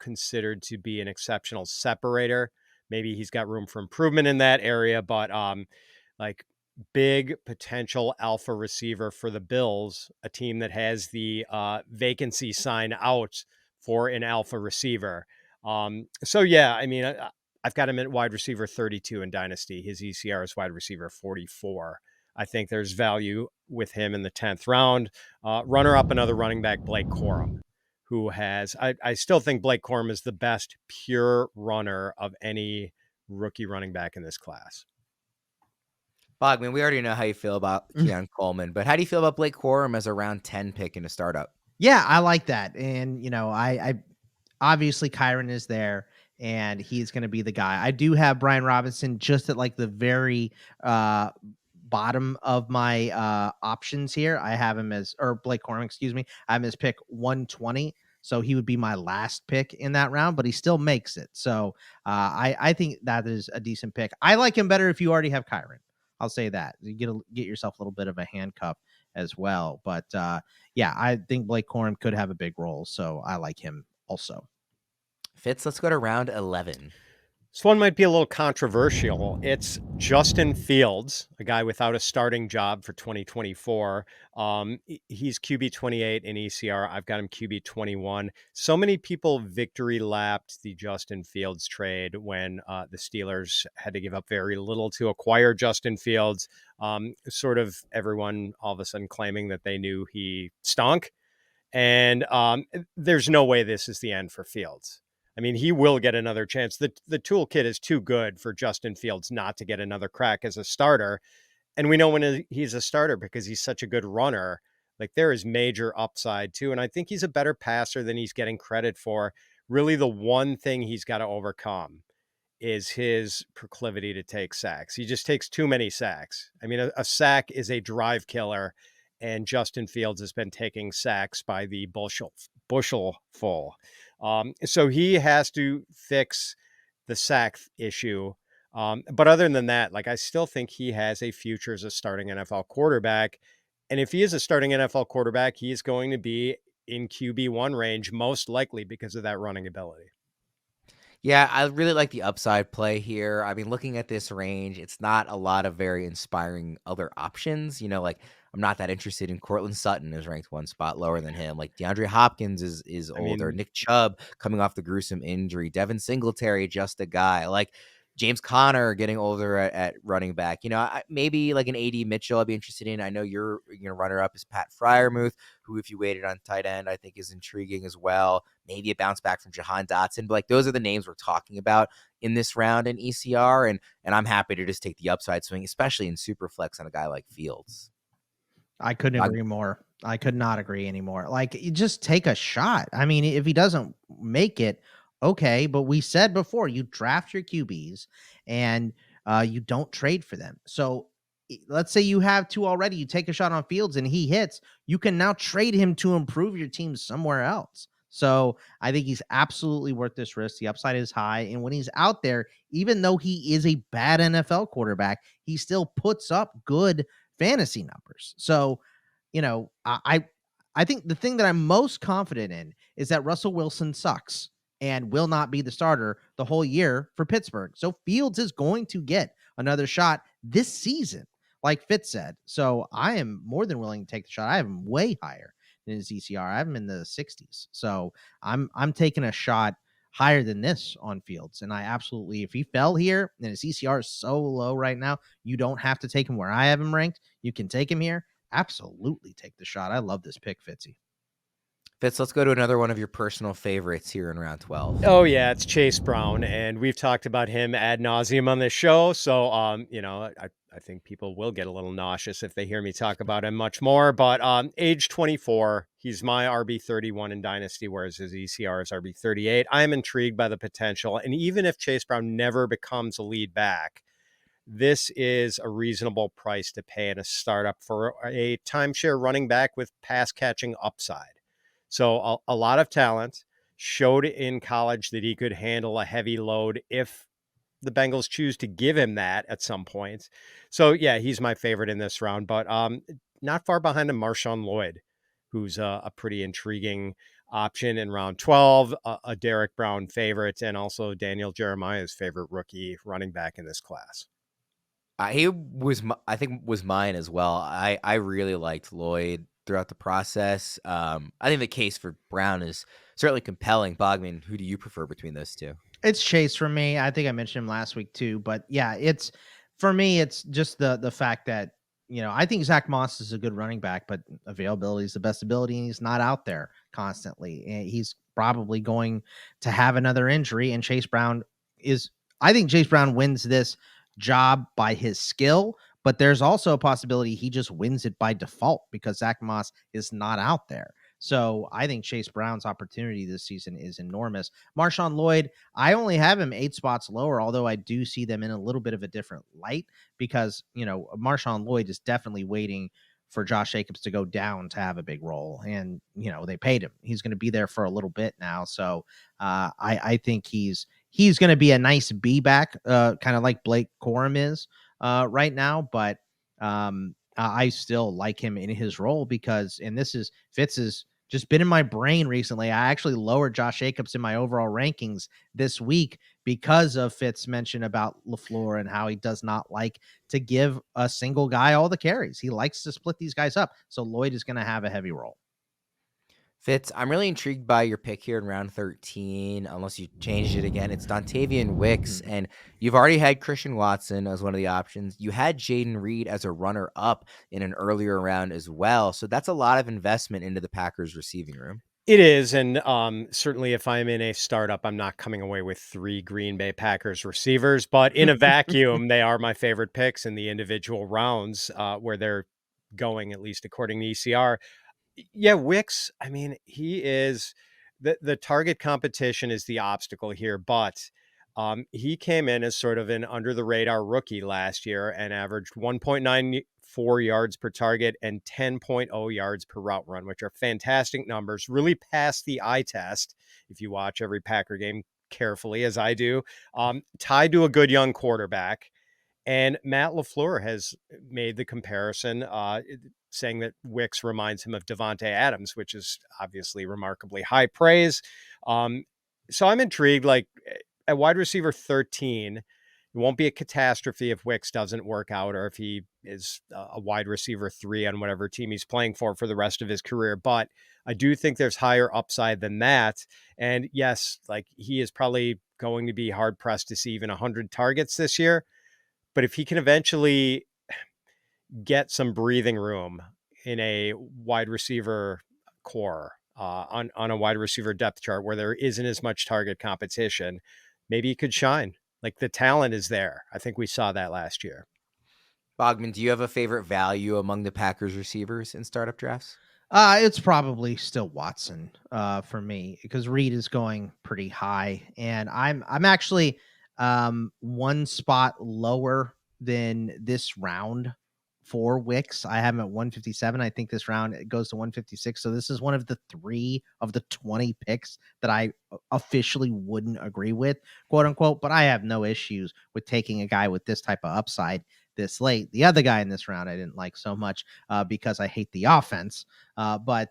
considered to be an exceptional separator. Maybe he's got room for improvement in that area, but big potential alpha receiver for the Bills, a team that has the vacancy sign out for an alpha receiver. So yeah, I mean, I've got him at wide receiver 32 in Dynasty. His ECR is wide receiver 44. I think there's value with him in the 10th round. Runner up, another running back, Blake Corum, who has, I still think Blake Corum is the best pure runner of any rookie running back in this class. Bogman, we already know how you feel about Keon Coleman, but how do you feel about Blake Corum as a round 10 pick in a startup? Yeah, I like that. And, I obviously Kyron is there. and he's going to be the guy. I do have Brian Robinson just at like the very bottom of my options here. I have him as, or Blake Corum, excuse me. I have him as pick 120. So he would be my last pick in that round, but he still makes it. So I think that is a decent pick. I like him better if you already have Kyron. I'll say that. You get yourself a little bit of a handcuff as well. But yeah, I think Blake Corum could have a big role. So I like him also. Fitz, let's go to round 11. This one might be a little controversial. It's Justin Fields, a guy without a starting job for 2024. He's QB 28 in ECR. I've got him QB 21. So many people victory lapped the Justin Fields trade when the Steelers had to give up very little to acquire Justin Fields. Sort of everyone all of a sudden claiming that they knew he stunk. And there's no way this is the end for Fields. I mean, he will get another chance. The toolkit is too good for Justin Fields not to get another crack as a starter. And we know when he's a starter because he's such a good runner, like there is major upside too. And I think he's a better passer than he's getting credit for. Really, the one thing he's got to overcome is his proclivity to take sacks. He just takes too many sacks. I mean, a sack is a drive killer, and Justin Fields has been taking sacks by the bushel full. So he has to fix the sack issue. But other than that, like I still think he has a future as a starting NFL quarterback. And if he is a starting NFL quarterback, he is going to be in QB1 range, most likely because of that running ability. Yeah, I really like the upside play here. I mean, looking at this range, it's not a lot of very inspiring other options. Like I'm not that interested in Cortland Sutton is ranked one spot lower than him. Like DeAndre Hopkins is older. Nick Chubb coming off the gruesome injury. Devin Singletary, just a guy. Like James Conner getting older at running back. Maybe like an AD Mitchell I'd be interested in. I know your runner-up is Pat Freiermuth, who if you waited on tight end, I think is intriguing as well. Maybe a bounce back from Jahan Dotson. But like those are the names we're talking about in this round in ECR. And I'm happy to just take the upside swing, especially in Superflex on a guy like Fields. I couldn't agree more. I could not agree anymore. Like, you just take a shot. I mean, if he doesn't make it, okay. But we said before, you draft your QBs and you don't trade for them. So let's say you have two already. You take a shot on Fields and he hits. You can now trade him to improve your team somewhere else. So I think he's absolutely worth this risk. The upside is high. And when he's out there, even though he is a bad NFL quarterback, he still puts up good fantasy numbers. So, I think the thing that I'm most confident in is that Russell Wilson sucks and will not be the starter the whole year for Pittsburgh. So Fields is going to get another shot this season, like Fitz said. So I am more than willing to take the shot. I have him way higher than his ECR. I have him in the 60s. So I'm taking a shot higher than this on Fields. And I absolutely, if he fell here and his ECR is so low right now, you don't have to take him where I have him ranked. You can take him here. Absolutely take the shot. I love this pick, Fitzy. Fitz, let's go to another one of your personal favorites here in round 12. Oh yeah, it's Chase Brown, and we've talked about him ad nauseum on this show. So, I think people will get a little nauseous if they hear me talk about him much more. But age 24, he's my RB31 in Dynasty, whereas his ECR is RB38. I am intrigued by the potential, and even if Chase Brown never becomes a lead back, this is a reasonable price to pay in a startup for a timeshare running back with pass catching upside. So a lot of talent, showed in college that he could handle a heavy load if the Bengals choose to give him that at some point. So yeah, he's my favorite in this round, but not far behind him, Marshawn Lloyd, who's a pretty intriguing option in round 12, a Derek Brown favorite, and also Daniel Jeremiah's favorite rookie running back in this class. He was, I think, was mine as well. I really liked Lloyd throughout the process. I think the case for Brown is certainly compelling. Bogman, who do you prefer between those two? It's Chase for me. I think I mentioned him last week too, but yeah, it's for me. It's just the fact that I think Zach Moss is a good running back, but availability is the best ability, and he's not out there constantly. And he's probably going to have another injury, and Chase Brown is. I think Chase Brown wins this job by his skill, but there's also a possibility he just wins it by default because Zach Moss is not out there. So I think Chase Brown's opportunity this season is enormous. Marshawn Lloyd, I only have him 8 spots lower, although I do see them in a little bit of a different light because, Marshawn Lloyd is definitely waiting for Josh Jacobs to go down to have a big role. And, they paid him. He's going to be there for a little bit now. So I think he's going to be a nice B back, kind of like Blake Corum is right now. But I still like him in his role because, and Fitz is just been in my brain recently. I actually lowered Josh Jacobs in my overall rankings this week because of Fitz mention about LaFleur and how he does not like to give a single guy all the carries. He likes to split these guys up. So Lloyd is going to have a heavy role. Fitz, I'm really intrigued by your pick here in round 13, unless you changed it again. It's Dontayvion Wicks, and you've already had Christian Watson as one of the options. You had Jayden Reed as a runner-up in an earlier round as well, so that's a lot of investment into the Packers receiving room. It is, and certainly if I'm in a startup, I'm not coming away with 3 Green Bay Packers receivers, but in a vacuum, they are my favorite picks in the individual rounds where they're going, at least according to ECR. Yeah, Wicks, I mean, he is the target competition is the obstacle here, but he came in as sort of an under the radar rookie last year and averaged 1.94 yards per target and 10.0 yards per route run, which are fantastic numbers, really passed the eye test if you watch every Packer game carefully, as I do, tied to a good young quarterback. And Matt LaFleur has made the comparison, saying that Wicks reminds him of Davante Adams, which is obviously remarkably high praise. So I'm intrigued, like at wide receiver 13, it won't be a catastrophe if Wicks doesn't work out or if he is a wide receiver 3 on whatever team he's playing for the rest of his career. But I do think there's higher upside than that. And yes, like he is probably going to be hard pressed to see even 100 targets this year. But if he can eventually get some breathing room in a wide receiver core, on a wide receiver depth chart where there isn't as much target competition, maybe he could shine. Like the talent is there. I think we saw that last year. Bogman, do you have a favorite value among the Packers receivers in startup drafts? It's probably still Watson for me because Reed is going pretty high, and I'm actually one spot lower than this round for Wicks. I have him at 157. I think this round it goes to 156. So this is one of the 3 of the 20 picks that I officially wouldn't agree with, quote unquote. But I have no issues with taking a guy with this type of upside this late. The other guy in this round I didn't like so much because I hate the offense. But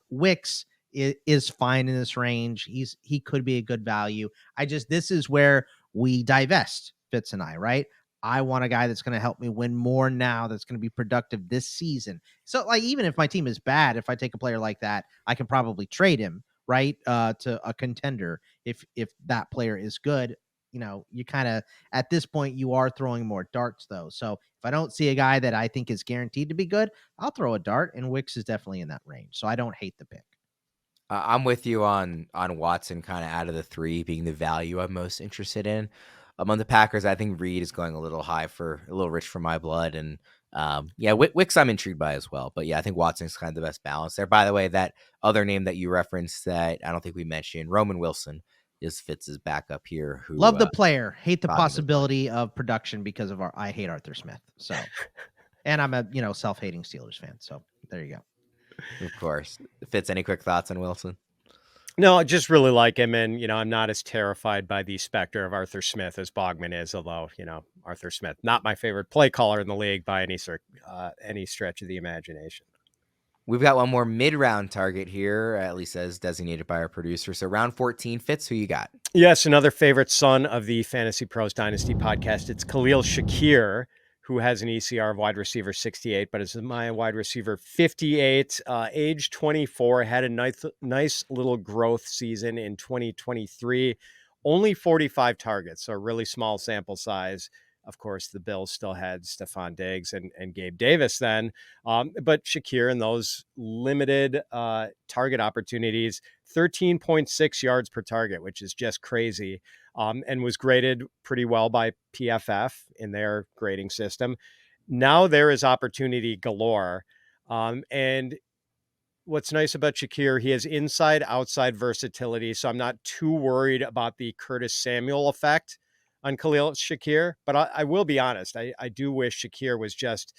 Wicks is fine in this range. He could be a good value. This is where we divest, Fitz and I, right? I want a guy that's going to help me win more now, that's going to be productive this season. So like, even if my team is bad, if I take a player like that, I can probably trade him, right? To a contender. If that player is good, you kind of, at this point, you are throwing more darts though. So if I don't see a guy that I think is guaranteed to be good, I'll throw a dart, and Wicks is definitely in that range. So I don't hate the pick. I'm with you on Watson, kind of out of the 3 being the value I'm most interested in. Among the Packers, I think Reed is going a little rich for my blood. And Wicks I'm intrigued by as well. But yeah, I think Watson's kind of the best balance there. By the way, that other name that you referenced that I don't think we mentioned, Roman Wilson, is Fitz's backup here. Who love the player, hate the possibility of production because of I hate Arthur Smith. So, and I'm a self-hating Steelers fan. So there you go. Of course. Fitz, any quick thoughts on Wilson? No, I just really like him. And, I'm not as terrified by the specter of Arthur Smith as Bogman is, although, Arthur Smith, not my favorite play caller in the league by any stretch of the imagination. We've got one more mid-round target here, at least as designated by our producer. So round 14, Fitz, who you got? Yes, another favorite son of the Fantasy Pros Dynasty podcast. It's Khalil Shakir, who has an ECR of wide receiver 68, but is my wide receiver 58, age 24, had a nice little growth season in 2023, only 45 targets, so a really small sample size. Of course, the Bills still had Stephon Diggs and Gabe Davis then, but Shakir in those limited target opportunities, 13.6 yards per target, which is just crazy. And was graded pretty well by PFF in their grading system. Now there is opportunity galore. And what's nice about Shakir, he has inside outside versatility, so I'm not too worried about the Curtis Samuel effect on Khalil Shakir. But I will be honest, I do wish Shakir was just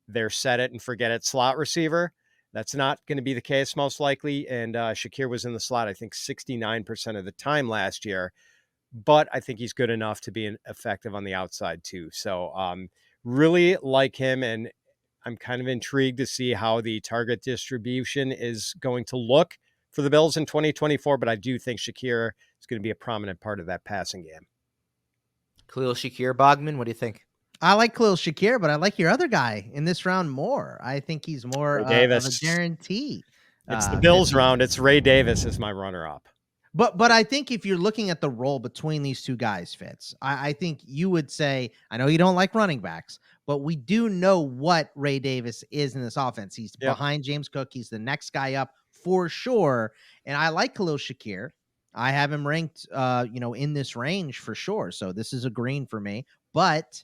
their set it and forget it slot receiver. That's not going to be the case most likely. And Shakir was in the slot, I think, 69% of the time last year. But I think he's good enough to be effective on the outside too. So really like him, and I'm kind of intrigued to see how the target distribution is going to look for the Bills in 2024. But I do think Shakir is going to be a prominent part of that passing game. Khalil Shakir, Bogman, what do you think? I like Khalil Shakir, but I like your other guy in this round more. I think he's more of a guarantee. It's the Bills round. It's Ray Davis is my runner-up. But I think if you're looking at the role between these two guys, Fitz, I think you would say, I know you don't like running backs, but we do know what Ray Davis is in this offense. He's behind James Cook. He's the next guy up for sure. And I like Khalil Shakir. I have him ranked, in this range for sure. So this is a green for me. But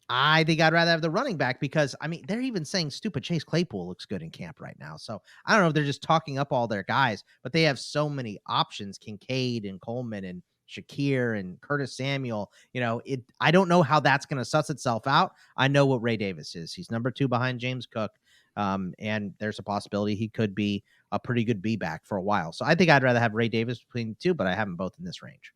I think I'd rather have the running back because, I mean, they're even saying stupid Chase Claypool looks good in camp right now. So I don't know if they're just talking up all their guys, but they have so many options, Kincaid and Coleman and Shakir and Curtis Samuel. I don't know how that's going to suss itself out. I know what Ray Davis is. He's number 2 behind James Cook. And there's a possibility he could be a pretty good B-back for a while. So I think I'd rather have Ray Davis between the two, but I have them both in this range.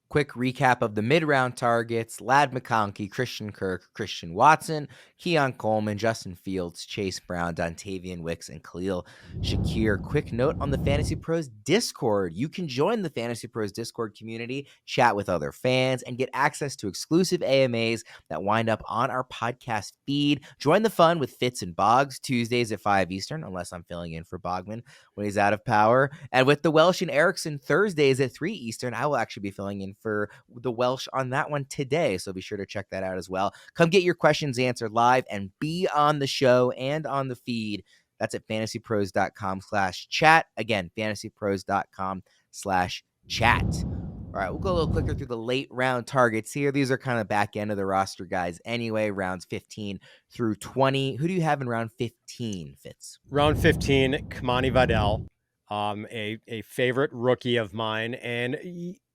Quick recap of the mid-round targets: Laube McConkey, Christian Kirk, Christian Watson, Keon Coleman, Justin Fields, Chase Brown, Dontayvion Wicks, and Khalil Shakir. Quick note on the Fantasy Pros Discord. You can join the Fantasy Pros Discord community, chat with other fans, and get access to exclusive AMAs that wind up on our podcast feed. Join the fun with Fitz and Boggs, Tuesdays at 5 Eastern, unless I'm filling in for Bogman when he's out of power. And with the Welsh and Erickson, Thursdays at 3 Eastern, I will actually be filling in for the Welsh on that one today. So be sure to check that out as well. Come get your questions answered live and be on the show and on the feed. That's at fantasypros.com/chat. Again, fantasypros.com/chat. All right, we'll go a little quicker through the late round targets here. These are kind of back end of the roster guys anyway, rounds 15 through 20. Who do you have in round 15, Fitz? Round 15, Kimani Vidal, a favorite rookie of mine, and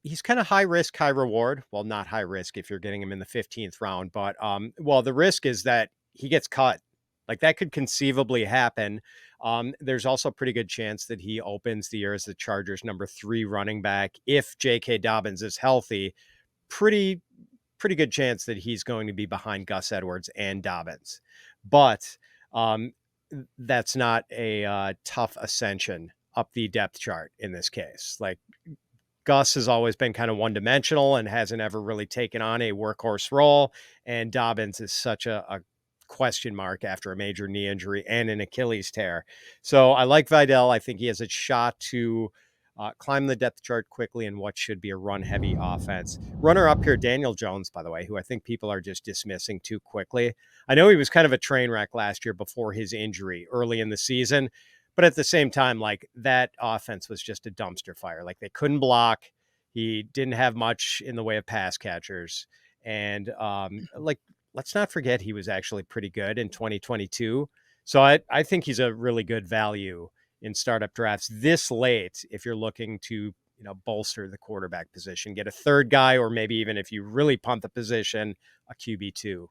he's kind of high risk, high reward. Well, not high risk if you're getting him in the 15th round, but the risk is that he gets cut. Like that could conceivably happen. There's also a pretty good chance that he opens the year as the Chargers' number 3 running back. If J.K. Dobbins is healthy, pretty good chance that he's going to be behind Gus Edwards and Dobbins. But that's not a tough ascension up the depth chart in this case. Like Gus has always been kind of one-dimensional and hasn't ever really taken on a workhorse role. And Dobbins is such a question mark after a major knee injury and an Achilles tear. So I like Vidal. I think he has a shot to climb the depth chart quickly in what should be a run-heavy offense. Runner up here, Daniel Jones, by the way, who I think people are just dismissing too quickly. I know he was kind of a train wreck last year before his injury early in the season, but at the same time, like that offense was just a dumpster fire. Like they couldn't block. He didn't have much in the way of pass catchers. And let's not forget he was actually pretty good in 2022. So I think he's a really good value in startup drafts this late if you're looking to bolster the quarterback position, get a third guy, or maybe even if you really punt the position, a QB2.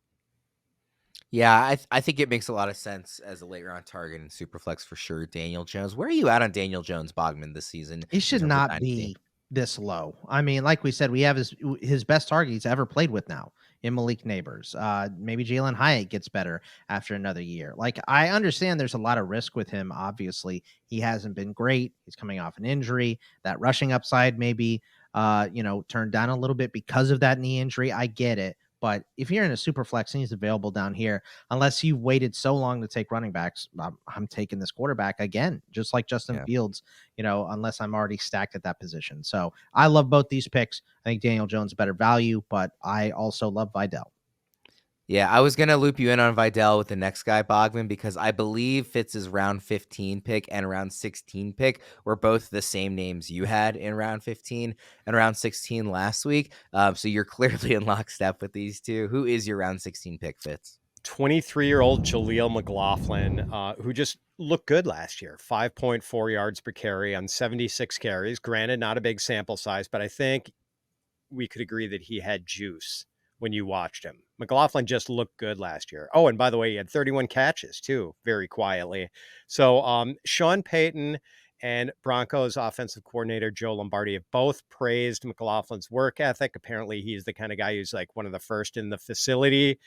Yeah, I think it makes a lot of sense as a late round target in Superflex for sure. Daniel Jones. Where are you at on Daniel Jones, Bogman, this season? He should not be this low. I mean, like we said, we have his best target he's ever played with now in Malik Neighbors. Maybe Jalen Hyatt gets better after another year. Like, I understand there's a lot of risk with him. Obviously, he hasn't been great. He's coming off an injury. That rushing upside maybe, turned down a little bit because of that knee injury. I get it. But if you're in a super flex and he's available down here, unless you waited so long to take running backs, I'm taking this quarterback again, just like Justin Fields, unless I'm already stacked at that position. So I love both these picks. I think Daniel Jones better value, but I also love Vidal. Yeah, I was going to loop you in on Vidal with the next guy, Bogman, because I believe Fitz's round 15 pick and round 16 pick were both the same names you had in round 15 and round 16 last week. So you're clearly in lockstep with these two. Who is your round 16 pick, Fitz? 23-year-old Jaleel McLaughlin, who just looked good last year. 5.4 yards per carry on 76 carries. Granted, not a big sample size, but I think we could agree that he had juice when you watched him. McLaughlin just looked good last year. Oh, and by the way, he had 31 catches too, very quietly. So Sean Payton and Broncos offensive coordinator Joe Lombardi have both praised McLaughlin's work ethic. Apparently, he's the kind of guy who's like one of the first in the facility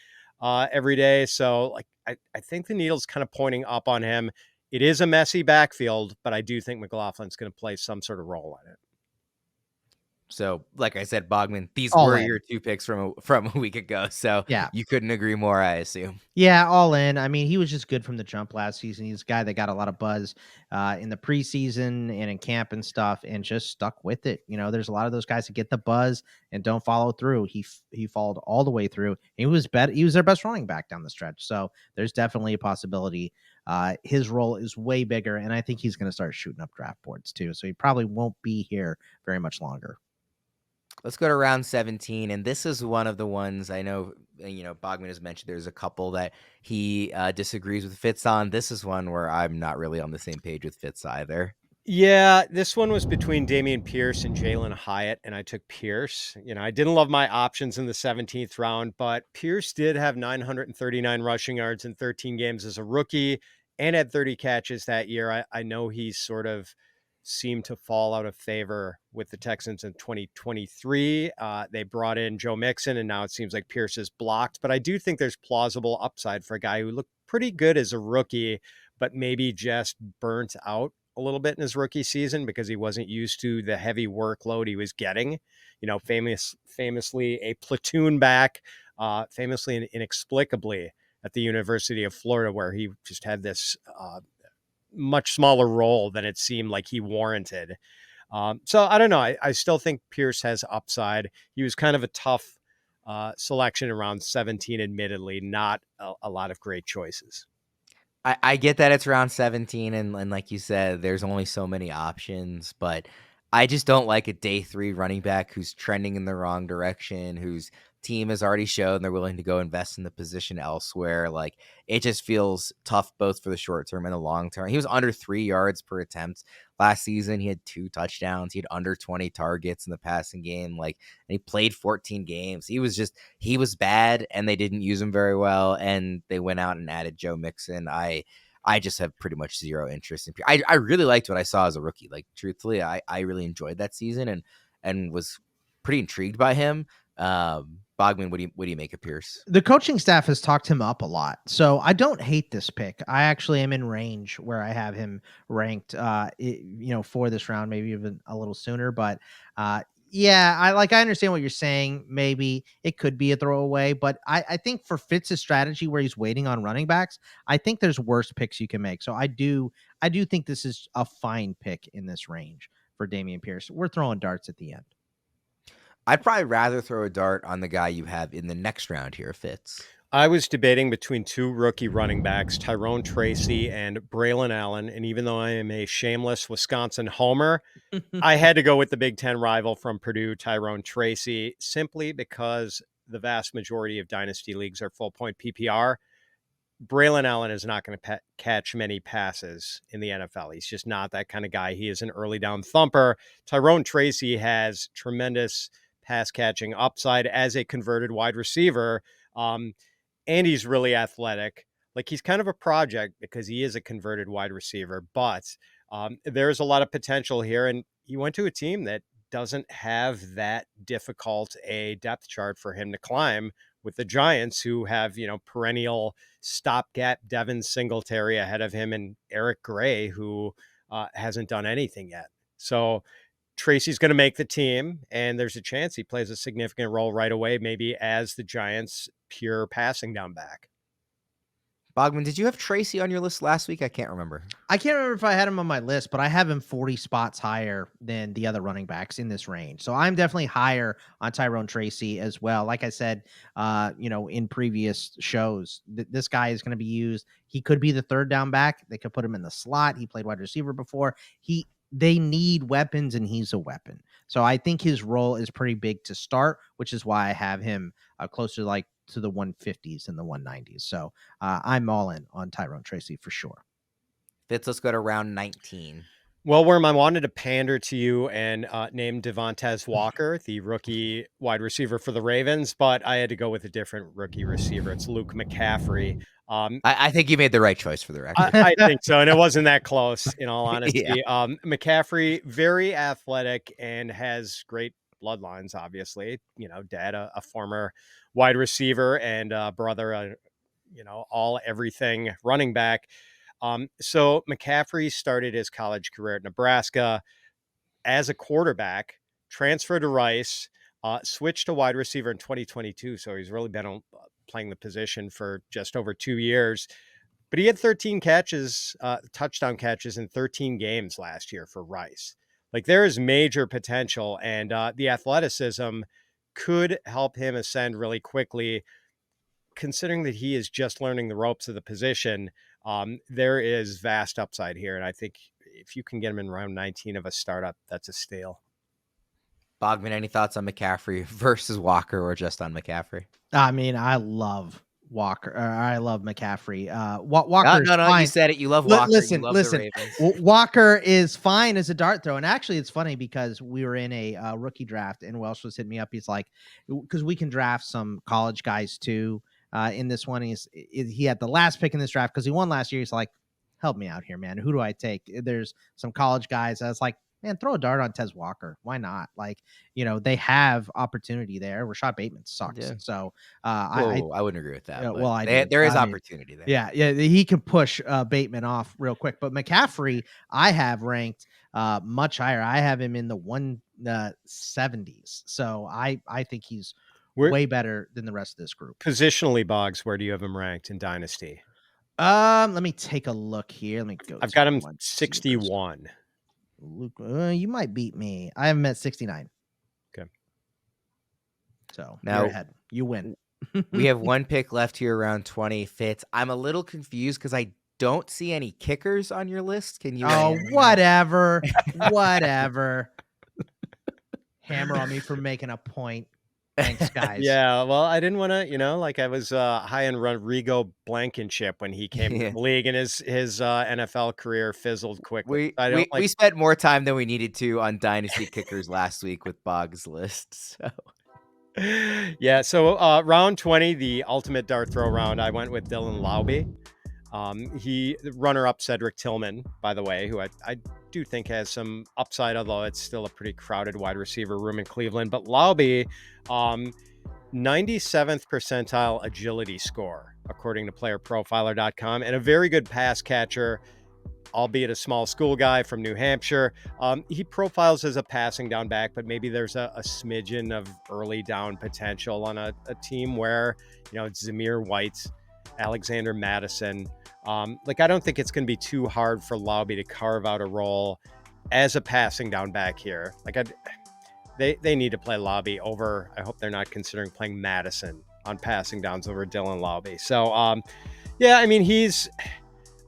every day. So like I think the needle's kind of pointing up on him. It is a messy backfield, but I do think McLaughlin's going to play some sort of role in it. So, like I said, Bogman, these All were in. your 2 picks from a week ago. So Yeah. you couldn't agree more, I assume. Yeah, all in. I mean, he was just good from the jump last season. He's a guy that got a lot of buzz in the preseason and in camp and stuff, and just stuck with it. You know, there's a lot of those guys that get the buzz and don't follow through. He followed all the way through. He was better. He was their best running back down the stretch. So there's definitely a possibility. His role is way bigger, and I think he's going to start shooting up draft boards too. So he probably won't be here very much longer. Let's go to round 17, and this is one of the ones I know, Bogman has mentioned there's a couple that he disagrees with Fitz on. This is one where I'm not really on the same page with Fitz either. Yeah, this one was between Dameon Pierce and Jalen Hyatt, and I took Pierce. I didn't love my options in the 17th round, but Pierce did have 939 rushing yards in 13 games as a rookie and had 30 catches that year. I know he's sort of seemed to fall out of favor with the Texans in 2023. They brought in Joe Mixon, and now it seems like Pierce is blocked. But I do think there's plausible upside for a guy who looked pretty good as a rookie, but maybe just burnt out a little bit in his rookie season because he wasn't used to the heavy workload he was getting. Famously a platoon back, famously and inexplicably at the University of Florida, where he just had this much smaller role than it seemed like he warranted. So I don't know. I still think Pierce has upside. He was kind of a tough selection around 17, admittedly, not a lot of great choices. I get that it's round 17, and like you said, there's only so many options, but I just don't like a day 3 running back who's trending in the wrong direction, whose team has already shown they're willing to go invest in the position elsewhere. Like, it just feels tough both for the short term and the long term. He was under 3 yards per attempt last season. He had 2 touchdowns. He had under 20 targets in the passing game. And he played 14 games. He was bad, and they didn't use him very well. And they went out and added Joe Mixon. I just have pretty much zero interest in Pierce. I really liked what I saw as a rookie. Like, truthfully, I really enjoyed that season and was pretty intrigued by him. Bogman, what do you make of Pierce? The coaching staff has talked him up a lot, so I don't hate this pick. I actually am in range where I have him ranked, for this round, maybe even a little sooner. But yeah, I understand what you're saying. Maybe it could be a throwaway, but I think for Fitz's strategy where he's waiting on running backs, I think there's worse picks you can make. So I do think this is a fine pick in this range for Dameon Pierce. We're throwing darts at the end. I'd probably rather throw a dart on the guy you have in the next round here, Fitz. I was debating between 2 rookie running backs, Tyrone Tracy and Braylon Allen. And even though I am a shameless Wisconsin homer, I had to go with the Big Ten rival from Purdue, Tyrone Tracy, simply because the vast majority of dynasty leagues are full point PPR. Braylon Allen is not going to catch many passes in the NFL. He's just not that kind of guy. He is an early down thumper. Tyrone Tracy has tremendous pass catching upside as a converted wide receiver. And he's really athletic. Like, he's kind of a project because he is a converted wide receiver, but there's a lot of potential here. And he went to a team that doesn't have that difficult a depth chart for him to climb, with the Giants, who have, perennial stopgap Devin Singletary ahead of him, and Eric Gray, who hasn't done anything yet. So Tracy's going to make the team, and there's a chance he plays a significant role right away, maybe as the Giants' pure passing down back. Bogman, did you have Tracy on your list last week? I can't remember. I can't remember if I had him on my list, but I have him 40 spots higher than the other running backs in this range. So I'm definitely higher on Tyrone Tracy as well. Like I said, in previous shows, this guy is going to be used. He could be the third down back. They could put him in the slot. He played wide receiver before. They need weapons, and he's a weapon. So I think his role is pretty big to start, which is why I have him closer like to the 150s and the 190s. So I'm all in on Tyrone Tracy for sure. Fitz, let's go to round 19. Well, Worm, I wanted to pander to you and name Devontae Walker, the rookie wide receiver for the Ravens, but I had to go with a different rookie receiver. It's Luke McCaffrey. I think you made the right choice for the record. I think so, and it wasn't that close, in all honesty. Yeah. McCaffrey, very athletic and has great bloodlines, obviously. Dad, a former wide receiver, and brother, all everything running back. So McCaffrey started his college career at Nebraska as a quarterback, transferred to Rice, switched to wide receiver in 2022. So he's really been playing the position for just over 2 years. But he had 13 catches, touchdown catches in 13 games last year for Rice. Like, there is major potential, and the athleticism could help him ascend really quickly. Considering that he is just learning the ropes of the position, there is vast upside here. And I think if you can get him in round 19 of a startup, that's a steal. Bogman, any thoughts on McCaffrey versus Walker, or just on McCaffrey? I mean, I love Walker. I love McCaffrey. Walker. No, fine. You said it. You love Walker. Listen. The Ravens. Walker is fine as a dart throw. And actually, it's funny because we were in a rookie draft and Welsh was hitting me up. He's like, because we can draft some college guys too. In this one, he had the last pick in this draft because he won last year. He's like, help me out here, man. Who do I take? There's some college guys. I was like, man, throw a dart on Tez Walker. Why not? Like, they have opportunity there. Rashad Bateman sucks. Yeah. So I wouldn't agree with that. Well, there is opportunity there. Yeah, he can push Bateman off real quick. But McCaffrey, I have ranked much higher. I have him in the 170s. So I think he's way better than the rest of this group. Positionally, Boggs, where do you have him ranked in Dynasty? Let me take a look here. Let me go. I've got him 61. Luke, you might beat me. I have him at 69. Okay. So now you're ahead. You win. We have one pick left here around 20. Fitz, I'm a little confused because I don't see any kickers on your list. Can you? Oh, whatever. Hammer on me for making a point. Thanks, guys. Yeah, well, I didn't want to, I was high on Rodrigo Blankenship when he came to the league, and his NFL career fizzled quickly. We spent more time than we needed to on Dynasty kickers last week with Boggs' list. So. Yeah, so round 20, the ultimate dart throw round, I went with Dylan Laube. He runner-up Cedric Tillman, by the way, who I do think has some upside, although it's still a pretty crowded wide receiver room in Cleveland. But Laube, 97th percentile agility score, according to playerprofiler.com, and a very good pass catcher, albeit a small school guy from New Hampshire. He profiles as a passing down back, but maybe there's a smidgen of early down potential on a team where, it's Zamir White, Alexander Madison. I don't think it's going to be too hard for Laube to carve out a role as a passing down back here. They need to play Laube over. I hope they're not considering playing Madison on passing downs over Dylan Laube. So,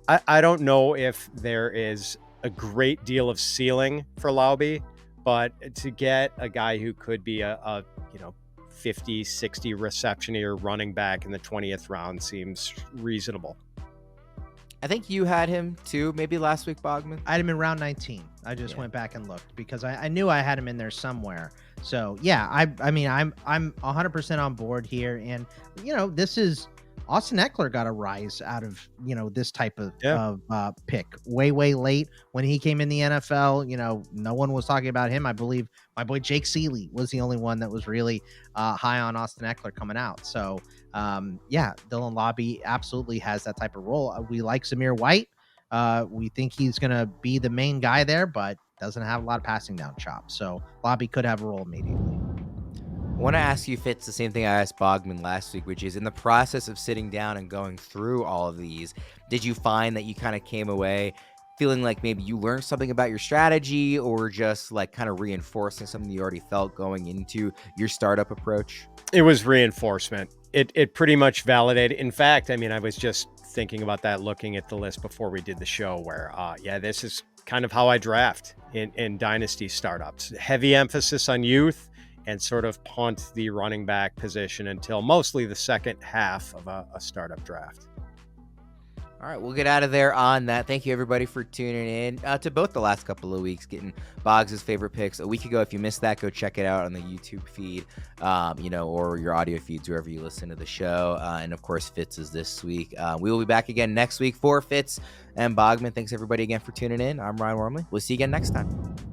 I don't know if there is a great deal of ceiling for Laube, but to get a guy who could be a 50, 60 reception or running back in the 20th round seems reasonable. I think you had him too, maybe last week, Bogman. I had him in round 19. I just went back and looked because I knew I had him in there somewhere. So yeah, I'm 100% on board here. And this is Austin Eckler got a rise out of, this type of pick way late when he came in the NFL. No one was talking about him. I believe my boy Jake Seeley was the only one that was really high on Austin Eckler coming out. So Dylan Laube absolutely has that type of role. We like Zamir White. We think he's going to be the main guy there, but doesn't have a lot of passing down chops. So Laube could have a role immediately. I want to ask you, Fitz, the same thing I asked Bogman last week, which is in the process of sitting down and going through all of these, did you find that you kind of came away feeling like maybe you learned something about your strategy, or just like kind of reinforcing something you already felt going into your startup approach? It was reinforcement. It pretty much validated. In fact, I was just thinking about that, looking at the list before we did the show, where, this is kind of how I draft in Dynasty startups. Heavy emphasis on youth and sort of punt the running back position until mostly the second half of a startup draft. All right, we'll get out of there on that. Thank you, everybody, for tuning in to both the last couple of weeks, getting Boggs' favorite picks a week ago. If you missed that, go check it out on the YouTube feed, or your audio feeds, wherever you listen to the show. And, of course, Fitz is this week. We will be back again next week for Fitz and Bogman. Thanks, everybody, again for tuning in. I'm Ryan Wormeli. We'll see you again next time.